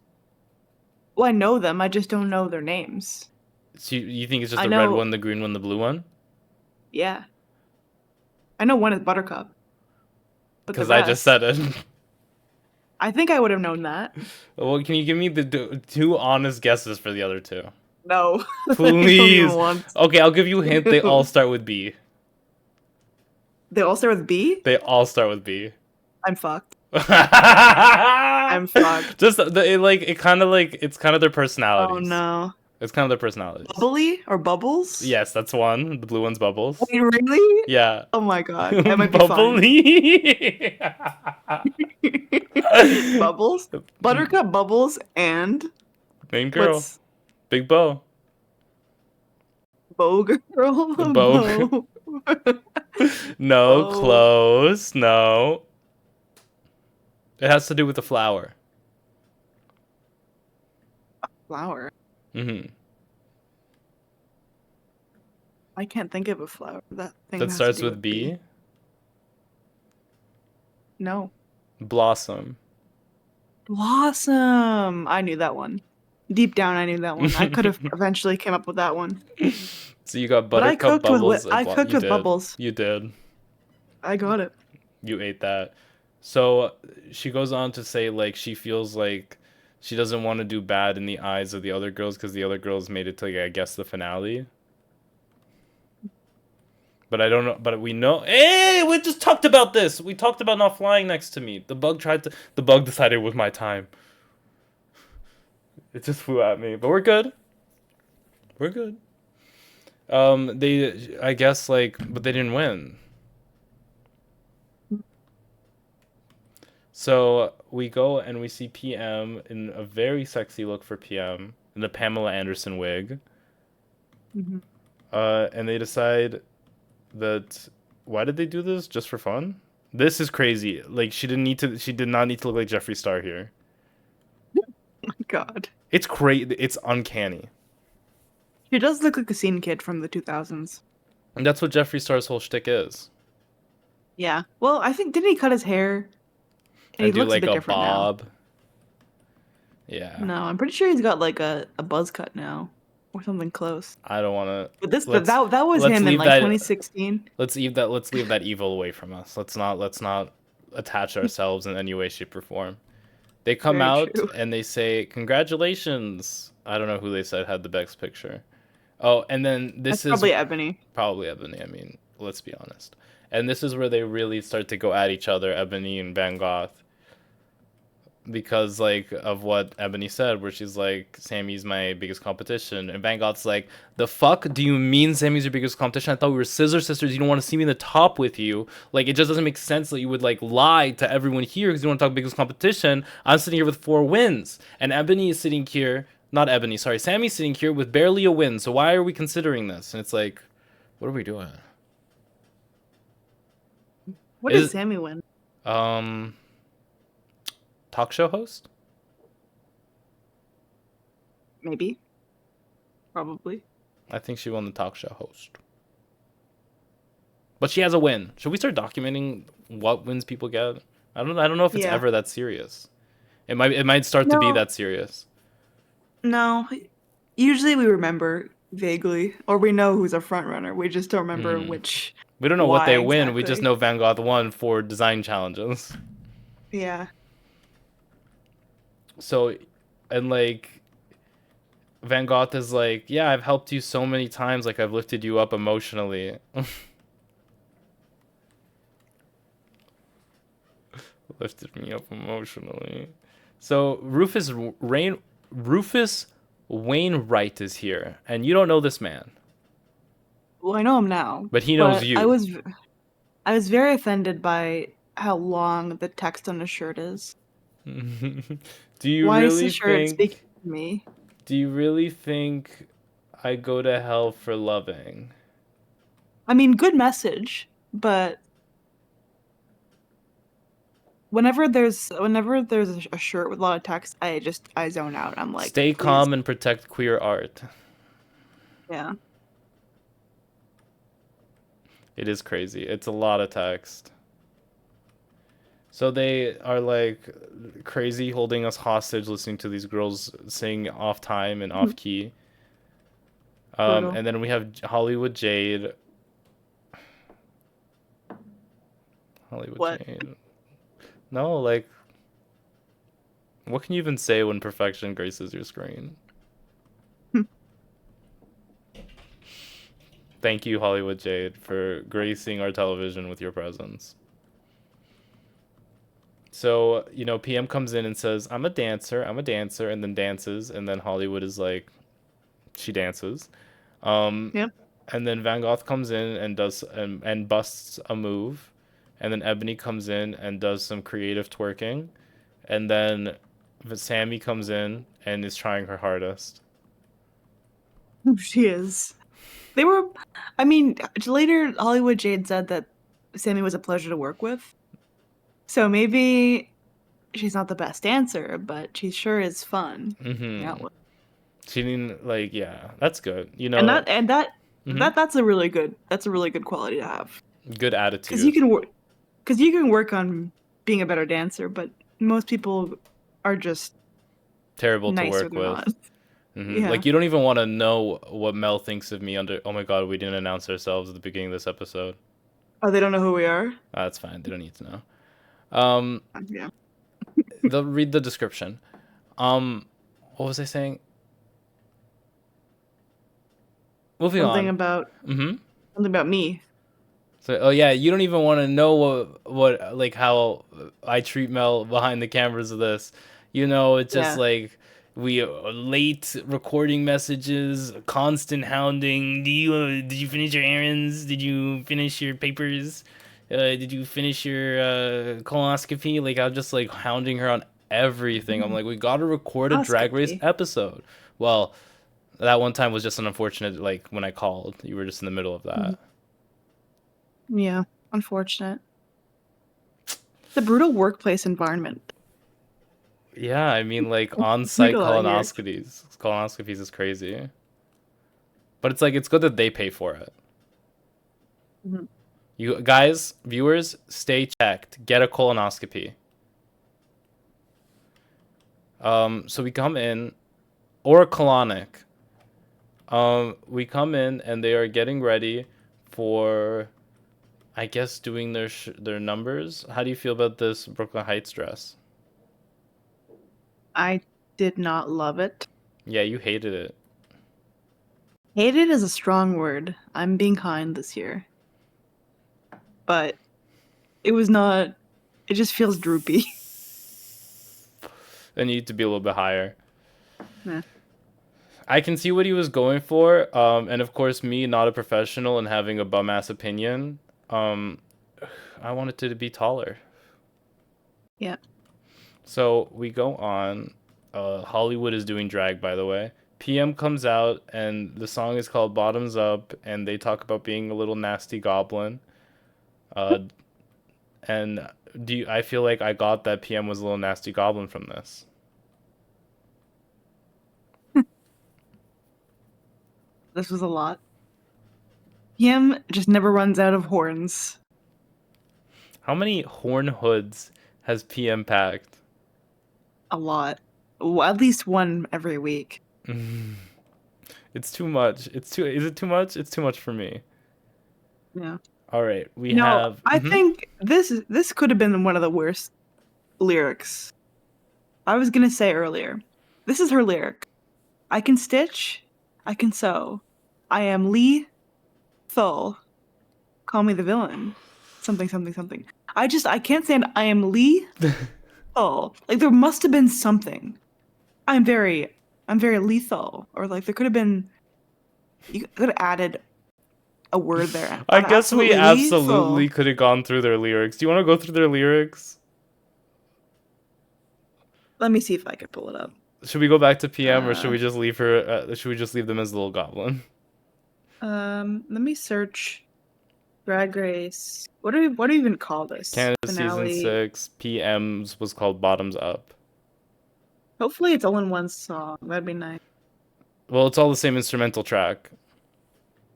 Well, I know them, I just don't know their names. So you think it's just the red one, the green one, the blue one? Yeah. I know one is Buttercup. Because I just said it. I think I would have known that. Well, can you give me the 2 honest guesses for the other 2? No. Please. Okay, I'll give you a hint. They all start with B. They all start with B? They all start with B. I'm fucked. I'm fucked. Just it's kind of their personalities. Oh no. It's kind of their personalities. Bubbly or Bubbles? Yes, that's one. The blue one's Bubbles. Wait, really? Yeah. Oh my god. That might be Bubbly. fun. Bubbles? Buttercup, Bubbles, and main girl. Big Bo. Bow girl? Bow. No, Oh. close. No. It has to do with the flower. Flower. Mm-hmm. I can't think of a flower. That thing That has starts to do with B. No. Blossom. Blossom. I knew that one. Deep down, I knew that one. I could have eventually came up with that one. So you got But I Buttercup, cooked with Bubbles. I cooked You with did. Bubbles. You did. I got it. You ate that. So she goes on to say like she feels like she doesn't want to do bad in the eyes of the other girls because the other girls made it to like, I guess the finale. But I don't know. But we know. Hey, we just talked about this. We talked about not flying next to me. The bug decided it was my time. It just flew at me. But we're good. We're good. I guess but they didn't win. So we go and we see PM in a very sexy look for PM in the Pamela Anderson wig. Mm-hmm. And they decide that why did they do this? Just for fun? This is crazy. Like she did not need to look like Jeffree Star here. Oh my god. It's crazy. It's uncanny. She does look like a scene kid from the 2000s. And that's what Jeffree Star's whole shtick is. Yeah. Well, I think didn't he cut his hair? And he do looks like a bit a different bob. Yeah. now. No, I'm pretty sure he's got like a buzz cut now. Or something close. I don't want to. But that was him in like 2016. Let's leave that evil away from us. Let's not attach ourselves in any way, shape, or form. They come Very out true. and they say congratulations. I don't know who they said had the best picture. Oh, and then That's probably Ebony. Probably Ebony. I mean, let's be honest. And this is where they really start to go at each other, Ebony and Van Gogh. Because of what Ebony said, where she's like, Sammy's my biggest competition, and Van Gogh's like, the fuck do you mean Sammy's your biggest competition? I thought we were scissor sisters. You don't want to see me in the top with you. Like, it just doesn't make sense that you would lie to everyone here because you want to talk biggest competition. I'm sitting here with 4 wins, and Ebony is sitting here. Not Ebony, sorry. Sammy's sitting here with barely a win. So why are we considering this? And it's like, what are we doing? What did Sammy win? Talk show host? Maybe. Probably. I think she won the talk show host. But she has a win. Should we start documenting what wins people get? I don't know if it's ever that serious. It might start to be that serious. No. Usually we remember vaguely, or we know who's a front runner. We just don't remember which. We don't know what they win. We just know Van Gogh won 4 design challenges. Yeah. So, and Van Gogh is like, yeah, I've helped you so many times. Like, I've lifted you up emotionally. Lifted me up emotionally. So, Rufus Wainwright is here. And you don't know this man. Well, I know him now. But he knows you. I was very offended by how long the text on his shirt is. Do you Why really is the shirt think, speaking to me? Do you really think I go to hell for loving? I mean, good message, but whenever there's a shirt with a lot of text, I zone out. I'm like, stay please. calm and protect queer art. Yeah. It is crazy. It's a lot of text. So they are crazy holding us hostage listening to these girls sing off time and off key. And then we have Hollywood Jade. Jade. No, what can you even say when perfection graces your screen? Thank you, Hollywood Jade, for gracing our television with your presence. So, PM comes in and says, I'm a dancer, and then dances, and then Hollywood is like, she dances. Yep. And then Van Gogh comes in and does and busts a move, and then Ebony comes in and does some creative twerking, and then Sami comes in and is trying her hardest. She is. Later Hollywood Jade said that Sami was a pleasure to work with. So maybe she's not the best dancer, but she sure is fun. Yeah. She didn't yeah, that's good. That's a really good quality to have. Good attitude. Because you can work on being a better dancer, but most people are just terrible to work with. Yeah. Like, you don't even want to know what Mel thinks of me under. Oh my god, we didn't announce ourselves at the beginning of this episode. Oh, they don't know who we are? That's fine. They don't need to know. Yeah. They'll read the description. What was I saying? Moving something on. Something about me. So, you don't even want to know what how I treat Mel behind the cameras of this. It's just we late recording messages, constant hounding. Did you finish your errands? Did you finish your papers? Did you finish your colonoscopy? I'm just hounding her on everything. I'm like, we gotta record a Drag Race episode. Well, that one time was just an unfortunate. When I called, you were just in the middle of that. Yeah, unfortunate. The brutal workplace environment. Yeah, I mean, on-site colonoscopies is crazy. But it's good that they pay for it. Mm-hmm. You guys, viewers, stay checked. Get a colonoscopy. So we come in, or a colonic. We come in and they are getting ready for, I guess, doing their numbers. How do you feel about this Brooklyn Heights dress? I did not love it. Yeah, you hated it. Hated is a strong word. I'm being kind this year. But it was not. It just feels droopy. It needed to be a little bit higher. Yeah. I can see what he was going for. And of course, me, not a professional and having a bum ass opinion, I wanted it to be taller. Yeah. So we go on. Hollywood is doing drag, by the way. PM comes out, and the song is called Bottoms Up, and they talk about being a little nasty goblin. And I feel like I got that PM was a little nasty goblin from this. This was a lot. PM just never runs out of horns. How many horn hoods has PM packed? A lot. At least one every week. It's too much. Is it too much? It's too much for me. Yeah. All right. We have. I think this could have been one of the worst lyrics. I was gonna say earlier. This is her lyric. I can stitch. I can sew. I am Lee Thull. Call me the villain. Something, something, something. I can't stand I am Lee Thull. There must have been something. I'm very lethal. Or there could have been, you could have added a word there. I guess we absolutely could have gone through their lyrics. Do you want to go through their lyrics? Let me see if I can pull it up. Should we go back to PM or should we just leave her? Should we just leave them as the little goblin? Let me search Drag Race. What do we even call this? Canada Finale. Season 6, PM's was called Bottoms Up. Hopefully it's all in one song. That'd be nice. Well, it's all the same instrumental track.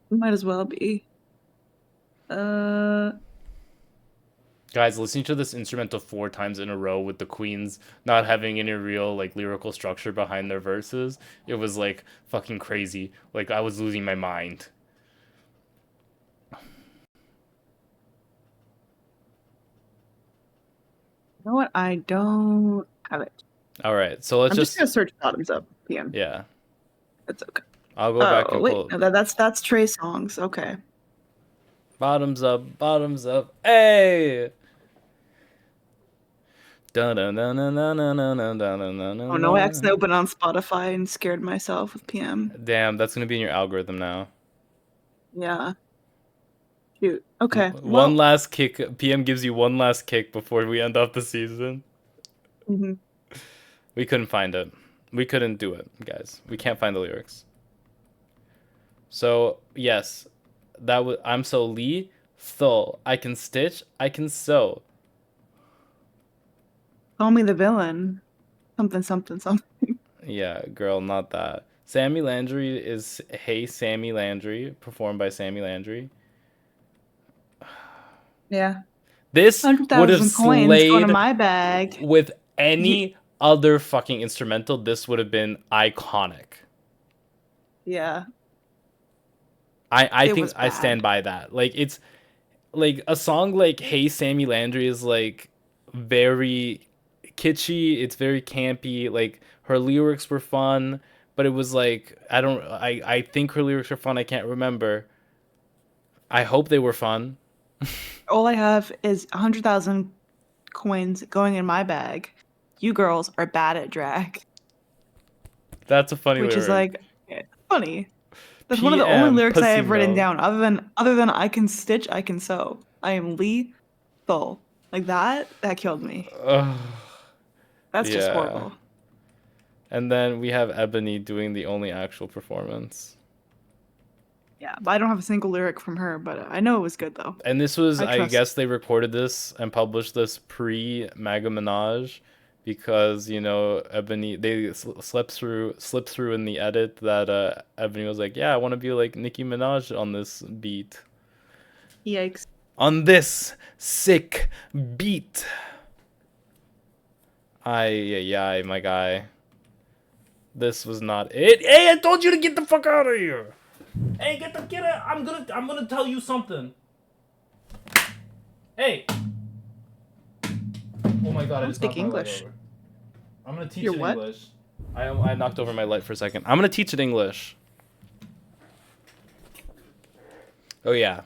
Might as well be. Guys, listening to this instrumental 4 times in a row with the queens not having any real lyrical structure behind their verses, it was fucking crazy. I was losing my mind. You know what? I don't have it. All right, so let's I'm just gonna search Bottoms Up PM. Yeah. That's okay. I'll go back Oh and wait, pull. no, that's Trey songs. Okay. Bottoms up, bottoms up. Hey. Dun dun dun dun dun dun dun dun dun dun Oh no, I dun. accidentally opened on Spotify and scared myself with PM. Damn, that's gonna be in your algorithm now. Yeah. Shoot. Okay. One Well. last kick. PM gives you one last kick before we end off the season. Mhm. We couldn't find it. We couldn't do it, guys. We can't find the lyrics. So yes, that was. I'm so lethal. I can stitch. I can sew. Call me the villain. Something, something, something. Yeah, girl, not that. Sami Landri is Hey Sami Landri, performed by Sami Landri. Yeah. This would have 100,000 coins going in slayed my bag. with any other fucking instrumental. This would have been iconic. Yeah. I It think was I stand bad. by that. Like it's like a song like Hey Sami Landri is like very kitschy, it's very campy. Like her lyrics were fun, but it was like I think her lyrics were fun. I can't remember. I hope they were fun. All I have is 100,000 coins going in my bag. You girls are bad at drag, That's a funny which is lyric. like funny. That's one of the only PM lyrics I pussy have written milk. down, other than I can stitch, I can sew. I am lethal. Like that killed me. Ugh, That's just yeah. horrible. And then we have Ebony doing the only actual performance. Yeah, but I don't have a single lyric from her, but I know it was good though. And this was, I I trust. guess they recorded this and published this pre Maga Minaj because, you know, Ebony, they slipped through in the edit that Ebony was like, yeah, I want to be like Nicki Minaj on this beat. Yikes. On this sick beat. Yeah, my guy. This was not it. Hey, I told you to get the fuck out of here. Hey, get it. I'm gonna tell you something. Hey. Oh my god, I don't speak English. I'm gonna teach You're it what? English. I knocked over my light for a second. I'm gonna teach it English. Oh yeah.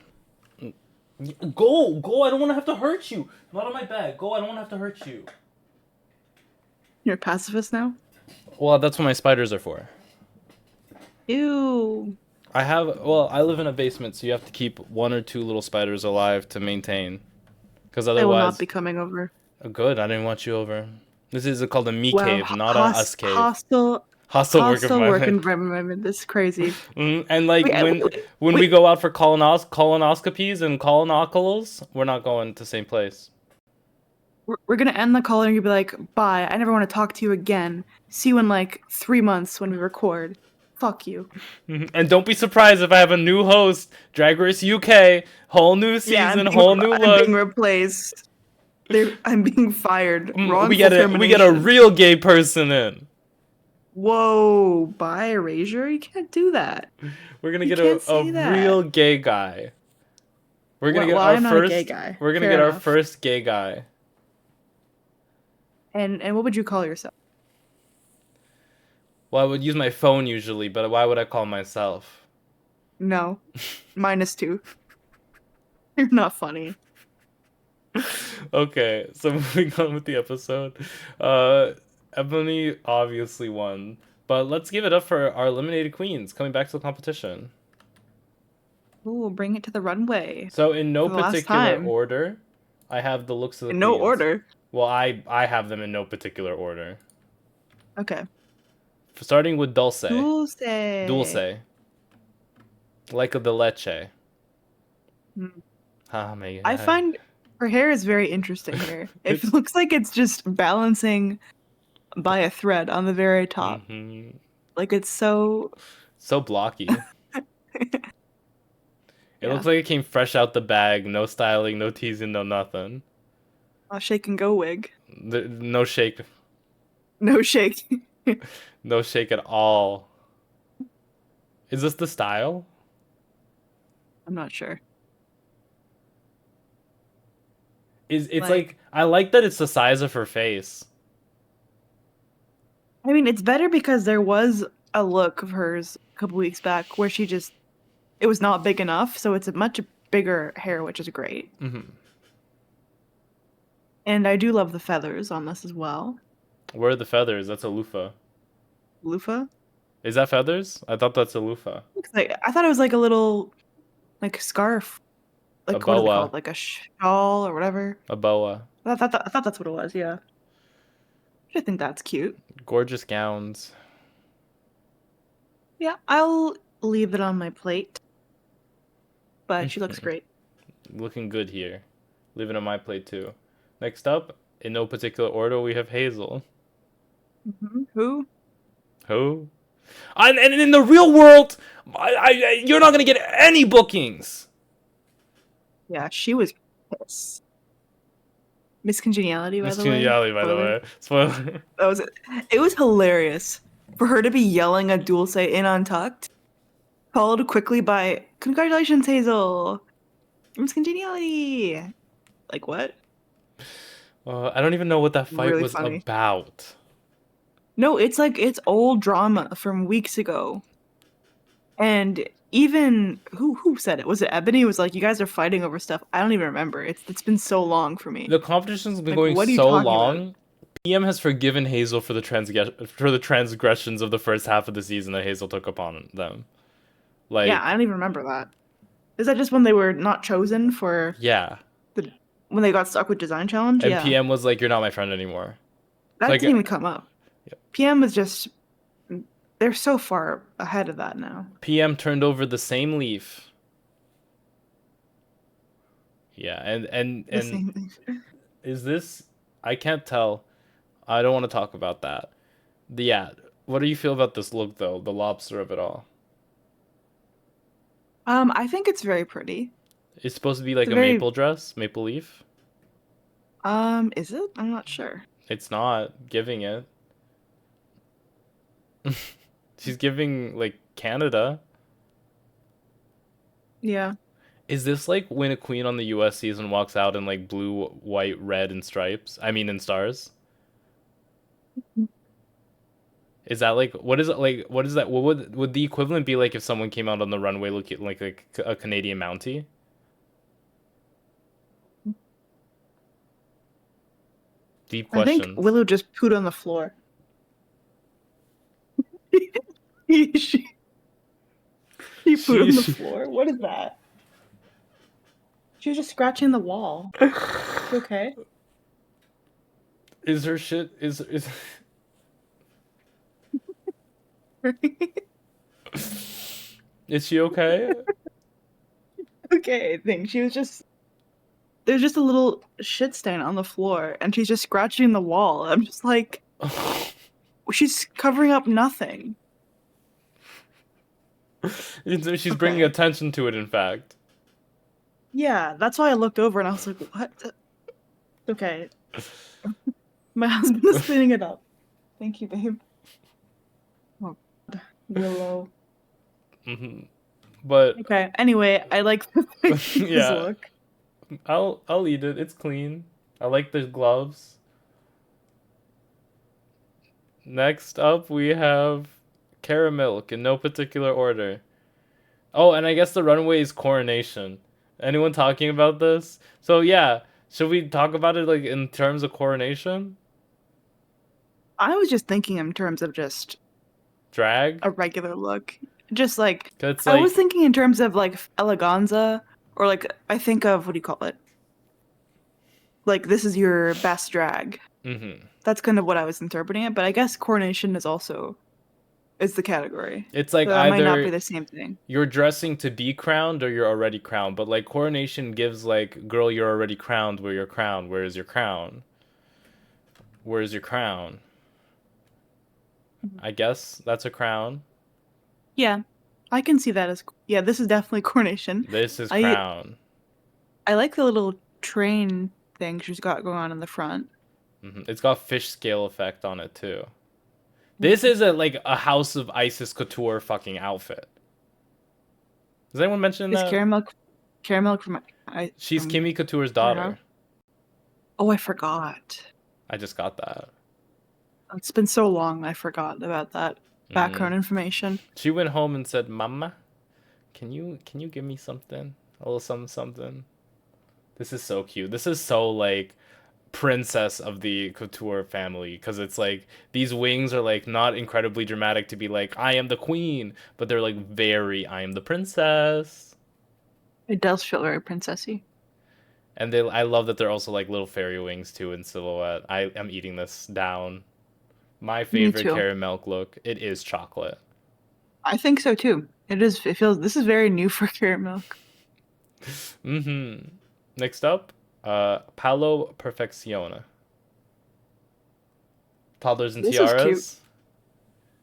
Go. I don't want to have to hurt you. Not on my bag. Go. I don't want to have to hurt you. You're a pacifist now? Well, that's what my spiders are for. Ew. I live in a basement, so you have to keep one or two little spiders alive to maintain. Because I will not otherwise, be coming over. oh, good. I didn't want you over. This is called a me Wow, cave, not a us cave. hostile Hostile work environment. This is crazy. And like when we go out for colonoscopies and colonocals, we're not going to the same place. We're gonna end the call and you'll be like, bye. I never want to talk to you again. See you in like 3 months when we record. Fuck you. And don't be surprised if I have a new host, Drag Race UK, whole new season, whole new I'm look. being replaced. I'm being fired. We get a real gay person in. Whoa, by erasure? You can't do that. We're gonna get a real gay guy. We're gonna get our I'm not a gay guy. We're gonna Fair get our enough. first gay guy. And what would you call yourself? Well, I would use my phone usually, but why would I call myself? No. -2. You're not funny. Okay, so moving on with the episode. Ebony obviously won, but let's give it up for our eliminated queens coming back to the competition. Ooh, bring it to the runway. So in no For the last particular time. order, I have the looks of the In queens. no order. Well, I have them in no particular order. Okay. Starting with Dulce. Dulce. Dulce. Like the leche. Hmm. Oh my god. I find her hair is very interesting here. It looks like it's just balancing by a thread on the very top. Mm-hmm. Like it's so blocky. It looks like it came fresh out the bag, no styling, no teasing, no nothing. A shake and go wig. No shake. No shake. No shake at all. Is this the style? I'm not sure. It's like I like that it's the size of her face. I mean, it's better because there was a look of hers a couple weeks back where it was not big enough, so it's a much bigger hair, which is great. Mm-hmm. And I do love the feathers on this as well. Where are the feathers? That's a loofah. Loofah? Is that feathers? I thought that's a loofah. I thought it was like a little, like, scarf. Like, A what are they boa. called? Like a shawl or whatever? A boa. I thought that's what it was, yeah. I think that's cute. Gorgeous gowns. Yeah, I'll leave it on my plate. But she looks great. Looking good here. Leave it on my plate too. Next up, in no particular order, we have Hazel. Mm-hmm. Who? Who? And in the real world, you're not gonna get any bookings. Yeah, she was pissed. Miss Congeniality, by the way. Congeniality, by the way. Spoiler. That was it. It was hilarious for her to be yelling at Dulce in Untucked, followed quickly by "Congratulations, Hazel! Miss Congeniality." Like what? I don't even know what that fight Really was funny. about. No, it's old drama from weeks ago, and even who said it? Was it Ebony? Was like, you guys are fighting over stuff. I don't even remember. It's been so long for me. The competition's been Like, going what are you so talking long. about? PM has forgiven Hazel for the transgressions of the first half of the season that Hazel took upon them. Like, Yeah, I don't even remember that. Is that just when they were not chosen for yeah. when they got stuck with design challenge? And Yeah, PM was like, "You're not my friend anymore." that like- didn't even come up. Yeah. PM was just they're so far ahead of that now. PM turned over the same leaf. Yeah, and The same thing. is this? I can't tell. I don't want to talk about that. Yeah, what do you feel about this look though? The lobster of it all. I think it's very pretty. It's supposed to be like It's a very- maple dress, maple leaf. Is it? I'm not sure. It's not giving it. She's giving like Canada. Yeah. Is this like when a queen on the US season walks out in like blue, white, red, and stripes? I mean, in stars? Is that like, what is it like, what is that? What would the equivalent be like if someone came out on the runway looking like a Canadian Mountie? Deep I questions. think Willow just pooed on the floor. she pooed on the floor? What is that? She was just scratching the wall. Okay. Is her shit, is is she okay? Okay, I think she was just there's just a little shit stain on the floor and she's just scratching the wall. I'm just like, she's covering up nothing. She's bringing attention to it, in fact. Yeah, that's why I looked over and I was like, what? Okay. My husband is cleaning it up. Thank you, babe. Oh, God. Willow. But Okay, anyway, I like this Yeah. look. I'll eat it. It's clean. I like the gloves. Next up, we have Karamilk in no particular order. Oh, and I guess the runway is Coronation. Anyone talking about this? So yeah, should we talk about it like in terms of Coronation? I was just thinking in terms of just Drag? a regular look. Just like, It's I like, was thinking in terms of like eleganza, or like, I think of, what do you call it? Like, this is your best drag. That's kind of what I was interpreting it, but I guess Coronation is the category. it's like So that might not be either the same thing. you're dressing to be crowned or you're already crowned. But like Coronation gives like, girl, you're already crowned. Where your crown? Where is your crown? Where is your crown? I guess that's a crown. Yeah, I can see that as, yeah, this is definitely Coronation. This is I- crown. I like the little train thing she's got going on in the front. It's got fish scale effect on it too. This is like a House of Isis couture fucking outfit. Does anyone mention Is that? Karamilk from She's from Kimmy Couture's daughter. House? Oh, I forgot. I just got that. It's been so long, I forgot about that. background information. She went home and said, "Mama, can you give me something? A little something something." This is so cute. This is so like princess of the couture family because it's like these wings are like not incredibly dramatic to be like I am the queen, but they're like very I am the princess. It does feel very princessy. And I love that they're also like little fairy wings too in silhouette. I am eating this down. My Me favorite too. Karamilk look. It is chocolate. I think so too. It is. It feels. This is very new for Karamilk. Next up, Palo Perfecciona. Toddlers and This is cute. tiaras.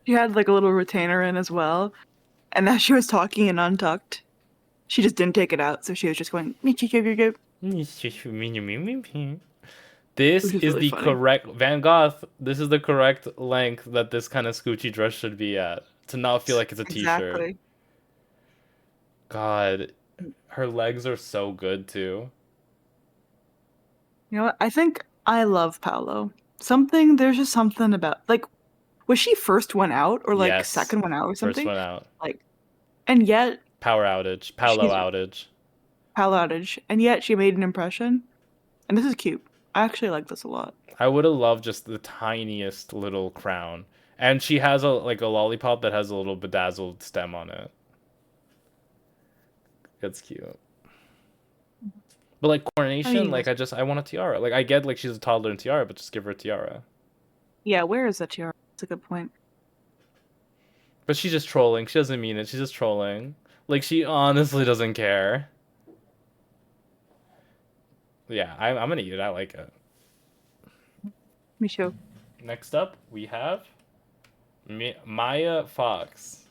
She had like a little retainer in as well, and as she was talking and untucked, she just didn't take it out, so she was just going. Which This is is really the funny. correct Van Gogh. This is the correct length that this kind of Scoochy dress should be at to not feel like it's a t-shirt. Exactly. God, her legs are so good too. You know what? I think I love Paolo. Something. There's just something about like. Was she first one out or like Yes, second one out or first something? one out. Like, and yet Power outage. Paolo she's outage. Paolo outage, and yet she made an impression. And this is cute. I actually like this a lot. I would have loved just the tiniest little crown. And she has a like a lollipop that has a little bedazzled stem on it. That's cute. But like I coronation, mean, like I want a tiara. Like I get like she's a toddler in tiara, but just give her a tiara. yeah, where is that tiara? That's a good point. But she's just trolling. She doesn't mean it. She's just trolling. Like she honestly doesn't care. Yeah, I'm gonna eat it. I like it. Me too. Next up, we have Maya Fox.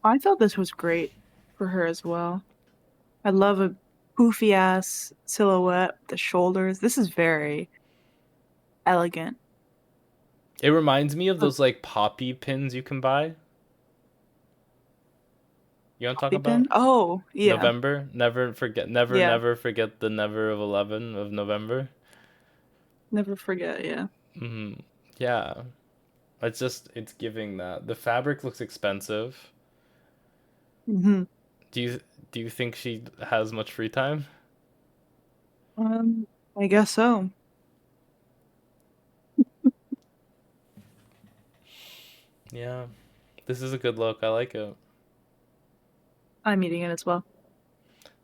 I thought this was great for her as well. I love a poofy ass silhouette, the shoulders. This is very elegant. It reminds me of Oh, those like poppy pins you can buy. You want to talk poppy pin? about Oh, yeah. November? Never forget, never, Yeah. never forget the never of 11 of November. Never forget, yeah. Yeah, it's giving that. The fabric looks expensive. hmm Do you do you think she has much free time? I guess so. Yeah, this is a good look. I like it. I'm eating it as well.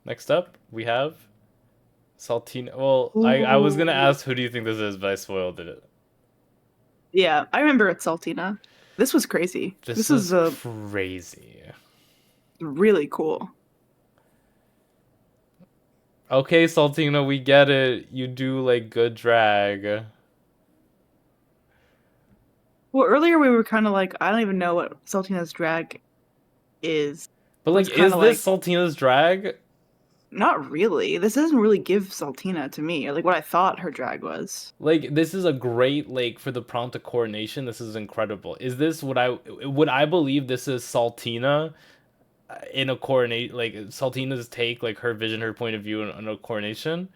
Next up, we have Saltine. Well, I was gonna Ooh. ask who do you think this is, but I spoiled it. Yeah, I remember it's Saltina. This was crazy. This This is is crazy. really cool. Okay, Saltino, we get it. You do like good drag. Well, earlier we were kind of like, I don't even know what Saltina's drag is. But It like, was kind is of this like, Saltina's drag? not really. This doesn't really give Saltina to me, or like what I thought her drag was. Like, this is a great like for the prompt of coronation. This is incredible. Is this what I would I believe this is Saltina in a coronate like Saltina's take like her vision, her point of view on a coronation?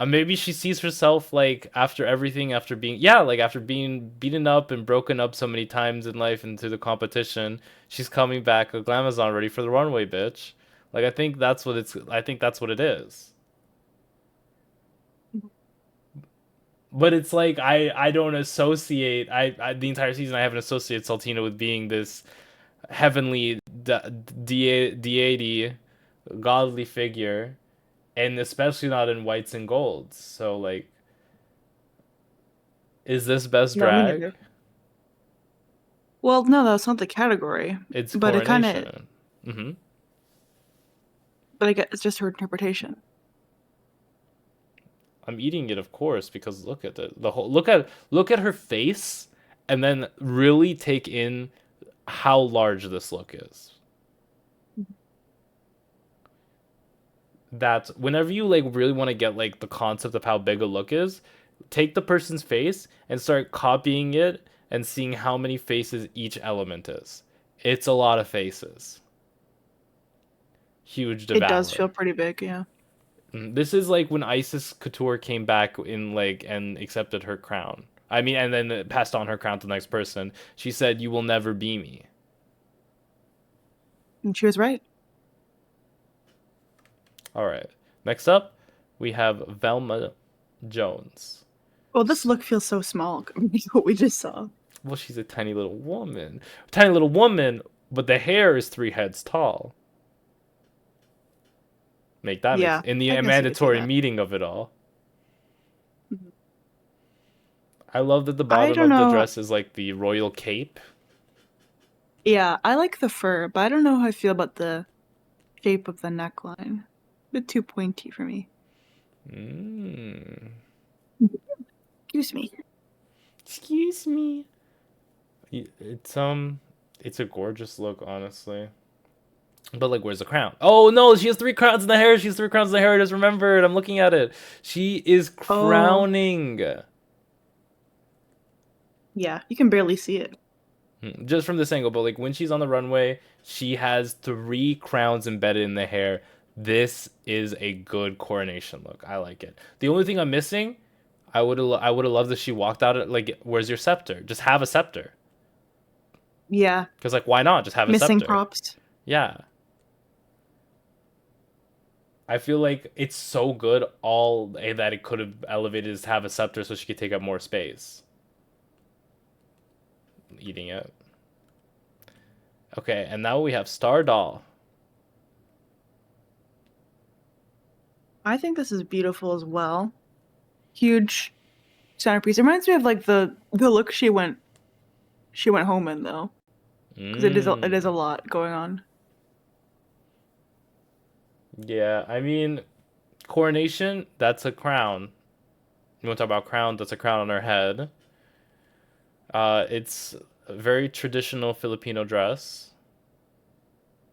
Maybe she sees herself like after everything, after being like after being beaten up and broken up so many times in life and through the competition, she's coming back a glamazon ready for the runway, bitch. Like I think that's what it's. I think that's what it is. But it's like I don't associate the entire season I haven't associated Saltina with being this heavenly deity, godly figure, and especially not in whites and golds. So like, is this best No, me drag? neither. Well, no, that's not the category. It's But it kind of, coronation. Mm-hmm. but I guess it's just her interpretation. I'm eating it, of course, because look at the whole look at her face, and then really take in how large this look is. That's whenever you like really want to get like the concept of how big a look is, take the person's face and start copying it and seeing how many faces each element is. It's a lot of faces. Huge It does devourer. feel pretty big, yeah. This is like when Isis Couture came back in like and accepted her crown. I mean, and then passed on her crown to the next person. She said, "You will never be me." And she was right. All right. Next up, we have Velma Jones. Well, this look feels so small compared to what we just saw. Well, she's a tiny little woman. Tiny little woman, but the hair is 3 heads tall. Make that Yeah, in the I guess you could say mandatory that. meeting of it all. Mhm. I love that the I bottom don't of the know. dress is like the royal cape. Yeah, I like the fur, but I don't know how I feel about the shape of the neckline. A bit too pointy for me. Mm. Excuse me. Excuse me. It's a gorgeous look, honestly. But like, where's the crown? Oh no, she has 3 crowns in the hair. She has 3 crowns in the hair. I just remembered. I'm looking at it. She is Oh, crowning. yeah, you can barely see it. Just from this angle, but like when she's on the runway, she has 3 crowns embedded in the hair. This is a good coronation look. I like it. The only thing I'm missing, I would have loved if she walked out at, like, where's your scepter? Just have a scepter. Yeah, Because like, why not? Just have a missing scepter. props. Yeah. I feel like it's so good all that it could have elevated is to have a scepter so she could take up more space. Eating it. Okay, and now we have Star Doll. I think this is beautiful as well. Huge centerpiece. It reminds me of like the look she went home in though, because it is a lot going on. Yeah, I mean, coronation, that's a crown. You want to talk about crown? That's a crown on her head. It's a very traditional Filipino dress.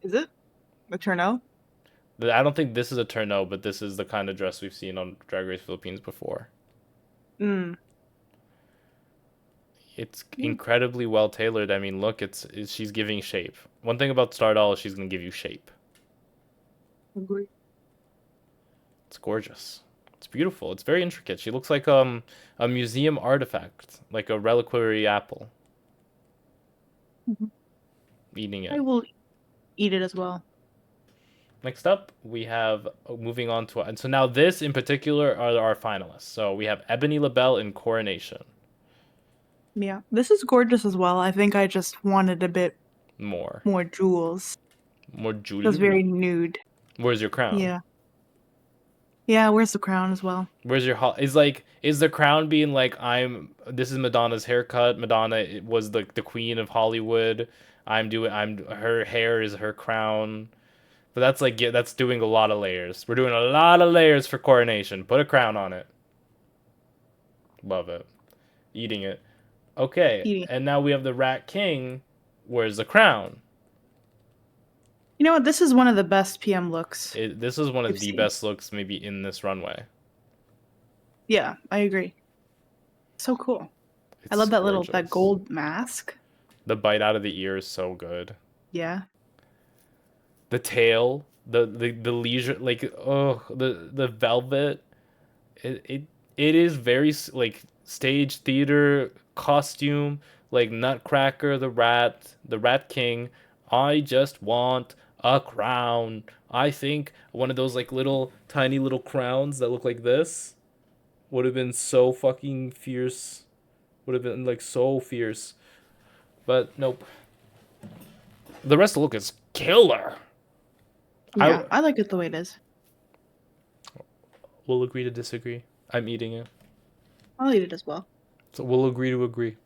Is it the turnout? I don't think this is a turno, but this is the kind of dress we've seen on Drag Race Philippines before. Mm. It's incredibly well tailored. I mean, look, she's giving shape. One thing about Star Doll is she's gonna give you shape. Agree. It's gorgeous. It's beautiful. It's very intricate. She looks like a museum artifact, like a reliquary apple. Mhm. Eating I it. will eat it as well. Next up, we have moving on to, and so now this in particular are our finalists. So we have Ebony LaBelle in Coronation. Yeah, this is gorgeous as well. I think I just wanted a bit More jewels. It was jewelry. very nude. Where's your crown? Yeah. Yeah, where's the crown as well? Where's your is the crown being like, this is Madonna's haircut. Madonna was the queen of Hollywood. Her hair is her crown. But that's like, yeah, that's doing a lot of layers. We're doing a lot of layers for Coronation. Put a crown on it. Love it. Eating it. Okay, Eating. and now we have the Rat King. Where's the crown? You know what? This is one of the best PM looks. This is one of we've the seen. best looks maybe in this runway. Yeah, I agree. So cool. It's I love that gorgeous. gold mask. The bite out of the ear is so good. Yeah. The tail, the leisure, like, oh, the velvet. It is very like stage theater costume, like Nutcracker, the Rat King. I just want a crown. I think one of those like little tiny little crowns that look like this would have been so fucking fierce. Would have been like so fierce. But nope. The rest of the look is killer. Yeah, I like it the way it is. We'll agree to disagree. I'm eating it. I'll eat it as well. So we'll agree to agree.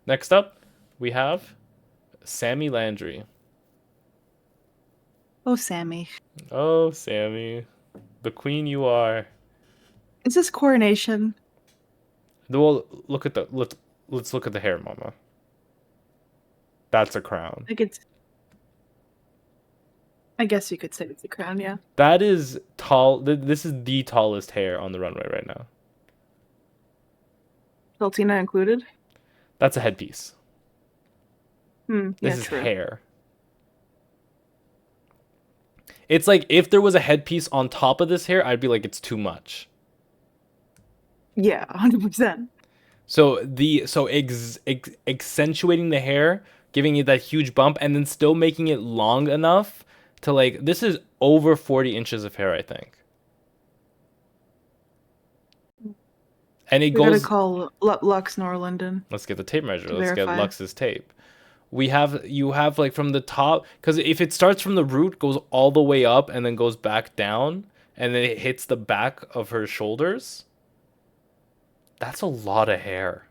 Next up, we have Sami Landri. Oh, Sami. Oh, Sami. The queen you are. Is this Coronation? Well, let's look at the hair, mama. That's a crown. I guess you could say it's a crown, yeah. That is tall. This is the tallest hair on the runway right now. Feltina included? That's a headpiece. Yeah, This is true. hair. It's like if there was a headpiece on top of this hair, I'd be like, it's too much. Yeah, 100%. Accentuating the hair, giving it that huge bump, and then still making it long enough to like this is over 40 inches of hair, I think. And it We gotta goes. call Lux Norlinden Let's get the tape measure. to Let's get verify. Lux's tape. You have like from the top, because if it starts from the root, goes all the way up and then goes back down, and then it hits the back of her shoulders. That's a lot of hair.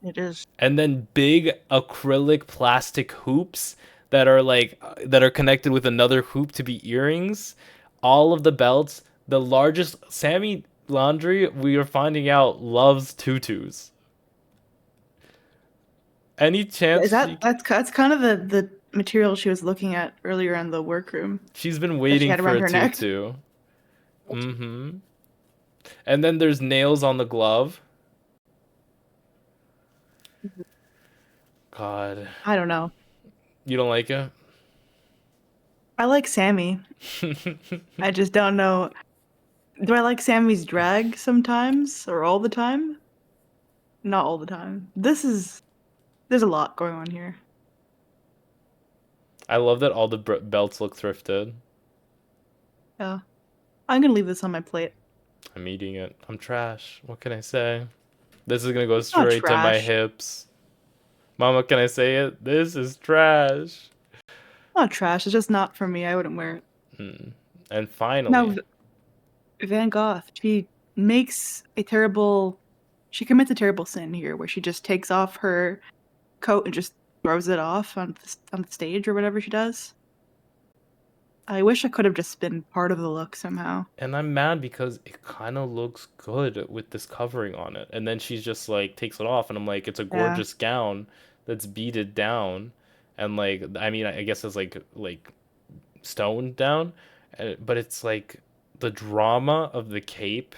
It is. And then big acrylic plastic hoops that are connected with another hoop to be earrings. All of the belts, the largest Sami Landri, we are finding out, loves tutus. Any chance Is that's kind of the material she was looking at earlier in the workroom she's been that she waiting had for around a her neck? tutu. Mm-hmm. And then there's nails on the glove. God. I don't know. You don't like it? I like Sami. I just don't know. Do I like Sami's drag sometimes or all the time? Not all the time. There's a lot going on here. I love that all the belts look thrifted. Yeah. I'm gonna leave this on my plate. I'm eating it. I'm trash. What can I say? This is gonna go It's not straight to my trash. hips. Mama, can I say it? This is trash. Not trash. It's just not for me. I wouldn't wear it. And Now, finally, Van Gogh, she makes a terrible. She commits a terrible sin here, where she just takes off her coat and just throws it off on the stage or whatever she does. I wish I could have just been part of the look somehow. and I'm mad because it kind of looks good with this covering on it. And then she's just like takes it off, and I'm like, it's a Yeah. gorgeous gown that's beaded down, and like, I mean, I guess it's like stoned down, but it's like the drama of the cape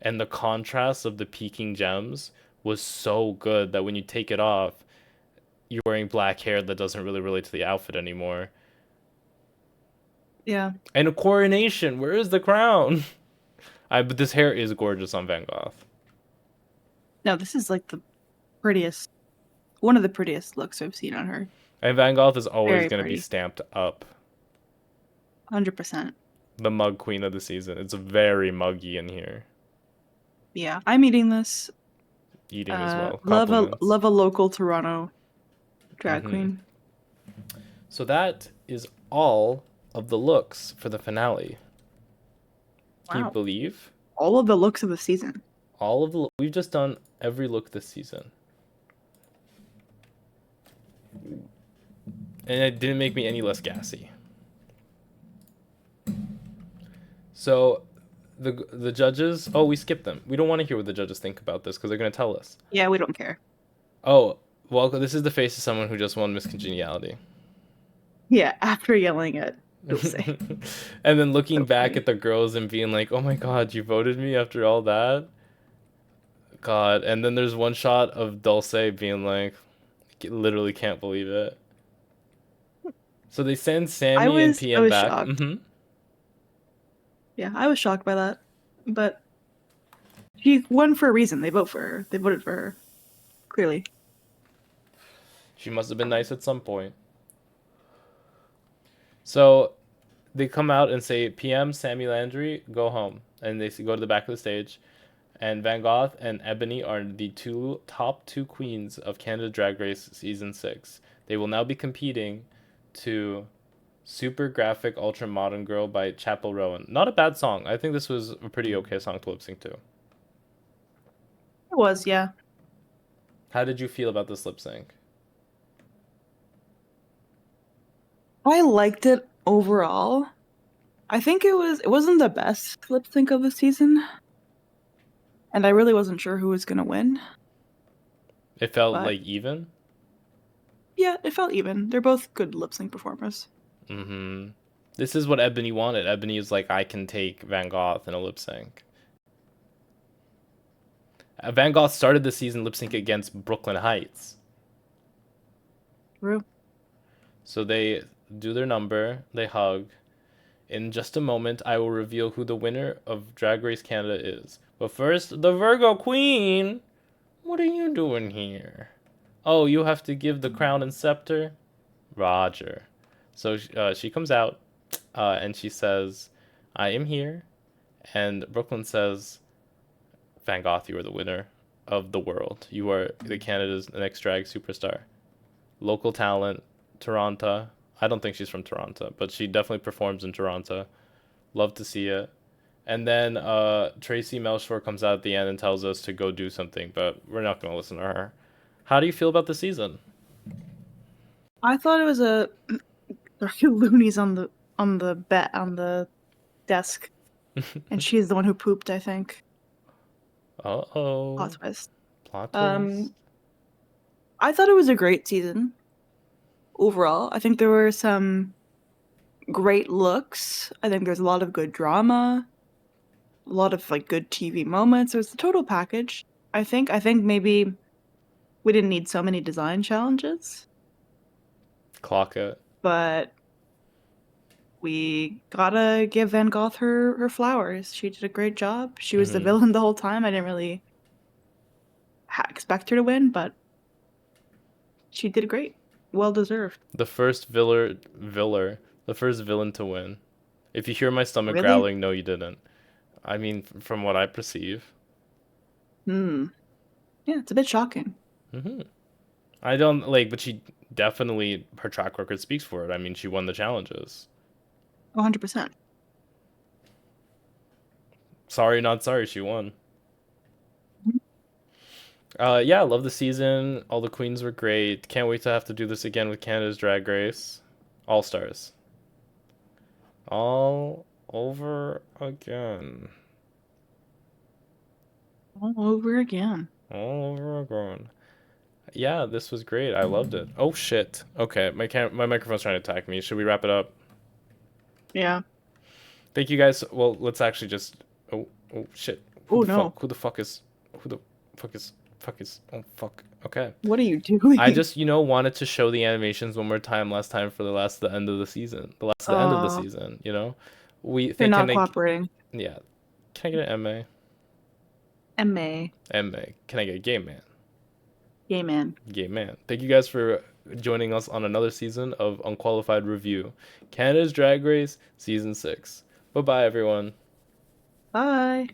and the contrast of the peaking gems was so good that when you take it off, you're wearing black hair that doesn't really relate to the outfit anymore. Yeah. And a coronation. Where is the crown? But this hair is gorgeous on Van Gogh. No, this is like the prettiest, one of the prettiest looks I've seen on her. And Van Gogh is always Very going to be pretty. stamped up. 100%. The mug queen of the season. It's very muggy in here. Yeah, I'm eating this. Eating as well. Love Compliments. a local Toronto drag queen. So that is all of the looks for the finale. Can you Wow. believe? All of the looks of the season. We've just done every look this season. And it didn't make me any less gassy. So the judges, oh, we skipped them. We don't want to hear what the judges think about this because they're going to tell us. Yeah, we don't care. Oh, well, this is the face of someone who just won Miss Congeniality. Yeah, after yelling at Dulce. And then looking So back funny. at the girls and being like, oh my God, you voted me after all that? God. And then there's one shot of Dulce being like, literally can't believe it. So they send Sami and I PM was back. shocked. Yeah, I was shocked by that. But she won for a reason. They voted for her. Clearly. She must have been nice at some point. So they come out and say, PM, Sami Landri, go home. And they go to the back of the stage. And Van Gogh and Ebony are the top two queens of Canada Drag Race Season 6. They will now be competing to Super Graphic Ultra Modern Girl by Chapel Rowan. Not a bad song. I think this was a pretty okay song to lip sync to. It was, yeah. How did you feel about this lip sync? I liked it overall. I think it wasn't the best lip sync of the season. And I really wasn't sure who was gonna win. It felt But- like even? Yeah, it felt even. They're both good lip sync performers. This is what Ebony wanted. Ebony is like, I can take Van Gogh in a lip sync. Van Gogh started the season lip sync against Brooklyn Heights. True. So they do their number, they hug, In just a moment, I will reveal who the winner of Drag Race Canada is. But first, the Virgo Queen! What are you doing here? Oh, you have to give the crown and scepter? Roger. So she comes out and she says, I am here. And Brooklyn says, Van Gogh, you are the winner of the world. You are the Canada's next drag superstar. Local talent, Toronto. I don't think she's from Toronto, but she definitely performs in Toronto. Love to see it. And then Traci Melchor comes out at the end and tells us to go do something, but we're not going to listen to her. How do you feel about the season? I thought it was a loonies on the desk, and she's the one who pooped. I think. Uh-oh. Plot twist. Plot twist. I thought it was a great season. Overall, I think there were some great looks. I think there's a lot of good drama, a lot of like good TV moments. It was the total package. I think maybe we didn't need so many design challenges. Clock it. But we gotta give Van Gogh her flowers. She did a great job. She was the villain the whole time. I didn't really expect her to win, but she did great. Well deserved. The first the first villain to win. If you hear my stomach Really? growling, no, you didn't. I mean, from what I perceive. Yeah, it's a bit shocking. I don't but she definitely, her track record speaks for it. I mean, she won the challenges. 100%. Sorry, not sorry, she won. Yeah, I love the season. All the queens were great. Can't wait to have to do this again with Canada's Drag Race. All Stars. All over again. All over again. All over again. Yeah, this was great. I loved it. Oh shit. Okay, my microphone's trying to attack me. Should we wrap it up? Yeah. Thank you guys. Well, let's actually just. Oh shit. Oh no. Who the fuck is? Oh fuck. Okay. What are you doing? I just wanted to show the animations one more time last time for the end of the season. The end of the season. They're not cooperating. Yeah. Can I get an MA? MA. Can I get a gay man? Gay man. Gay man. Thank you guys for joining us on another season of Unqualified Review. Canada's Drag Race Season 6. Bye-bye, everyone. Bye.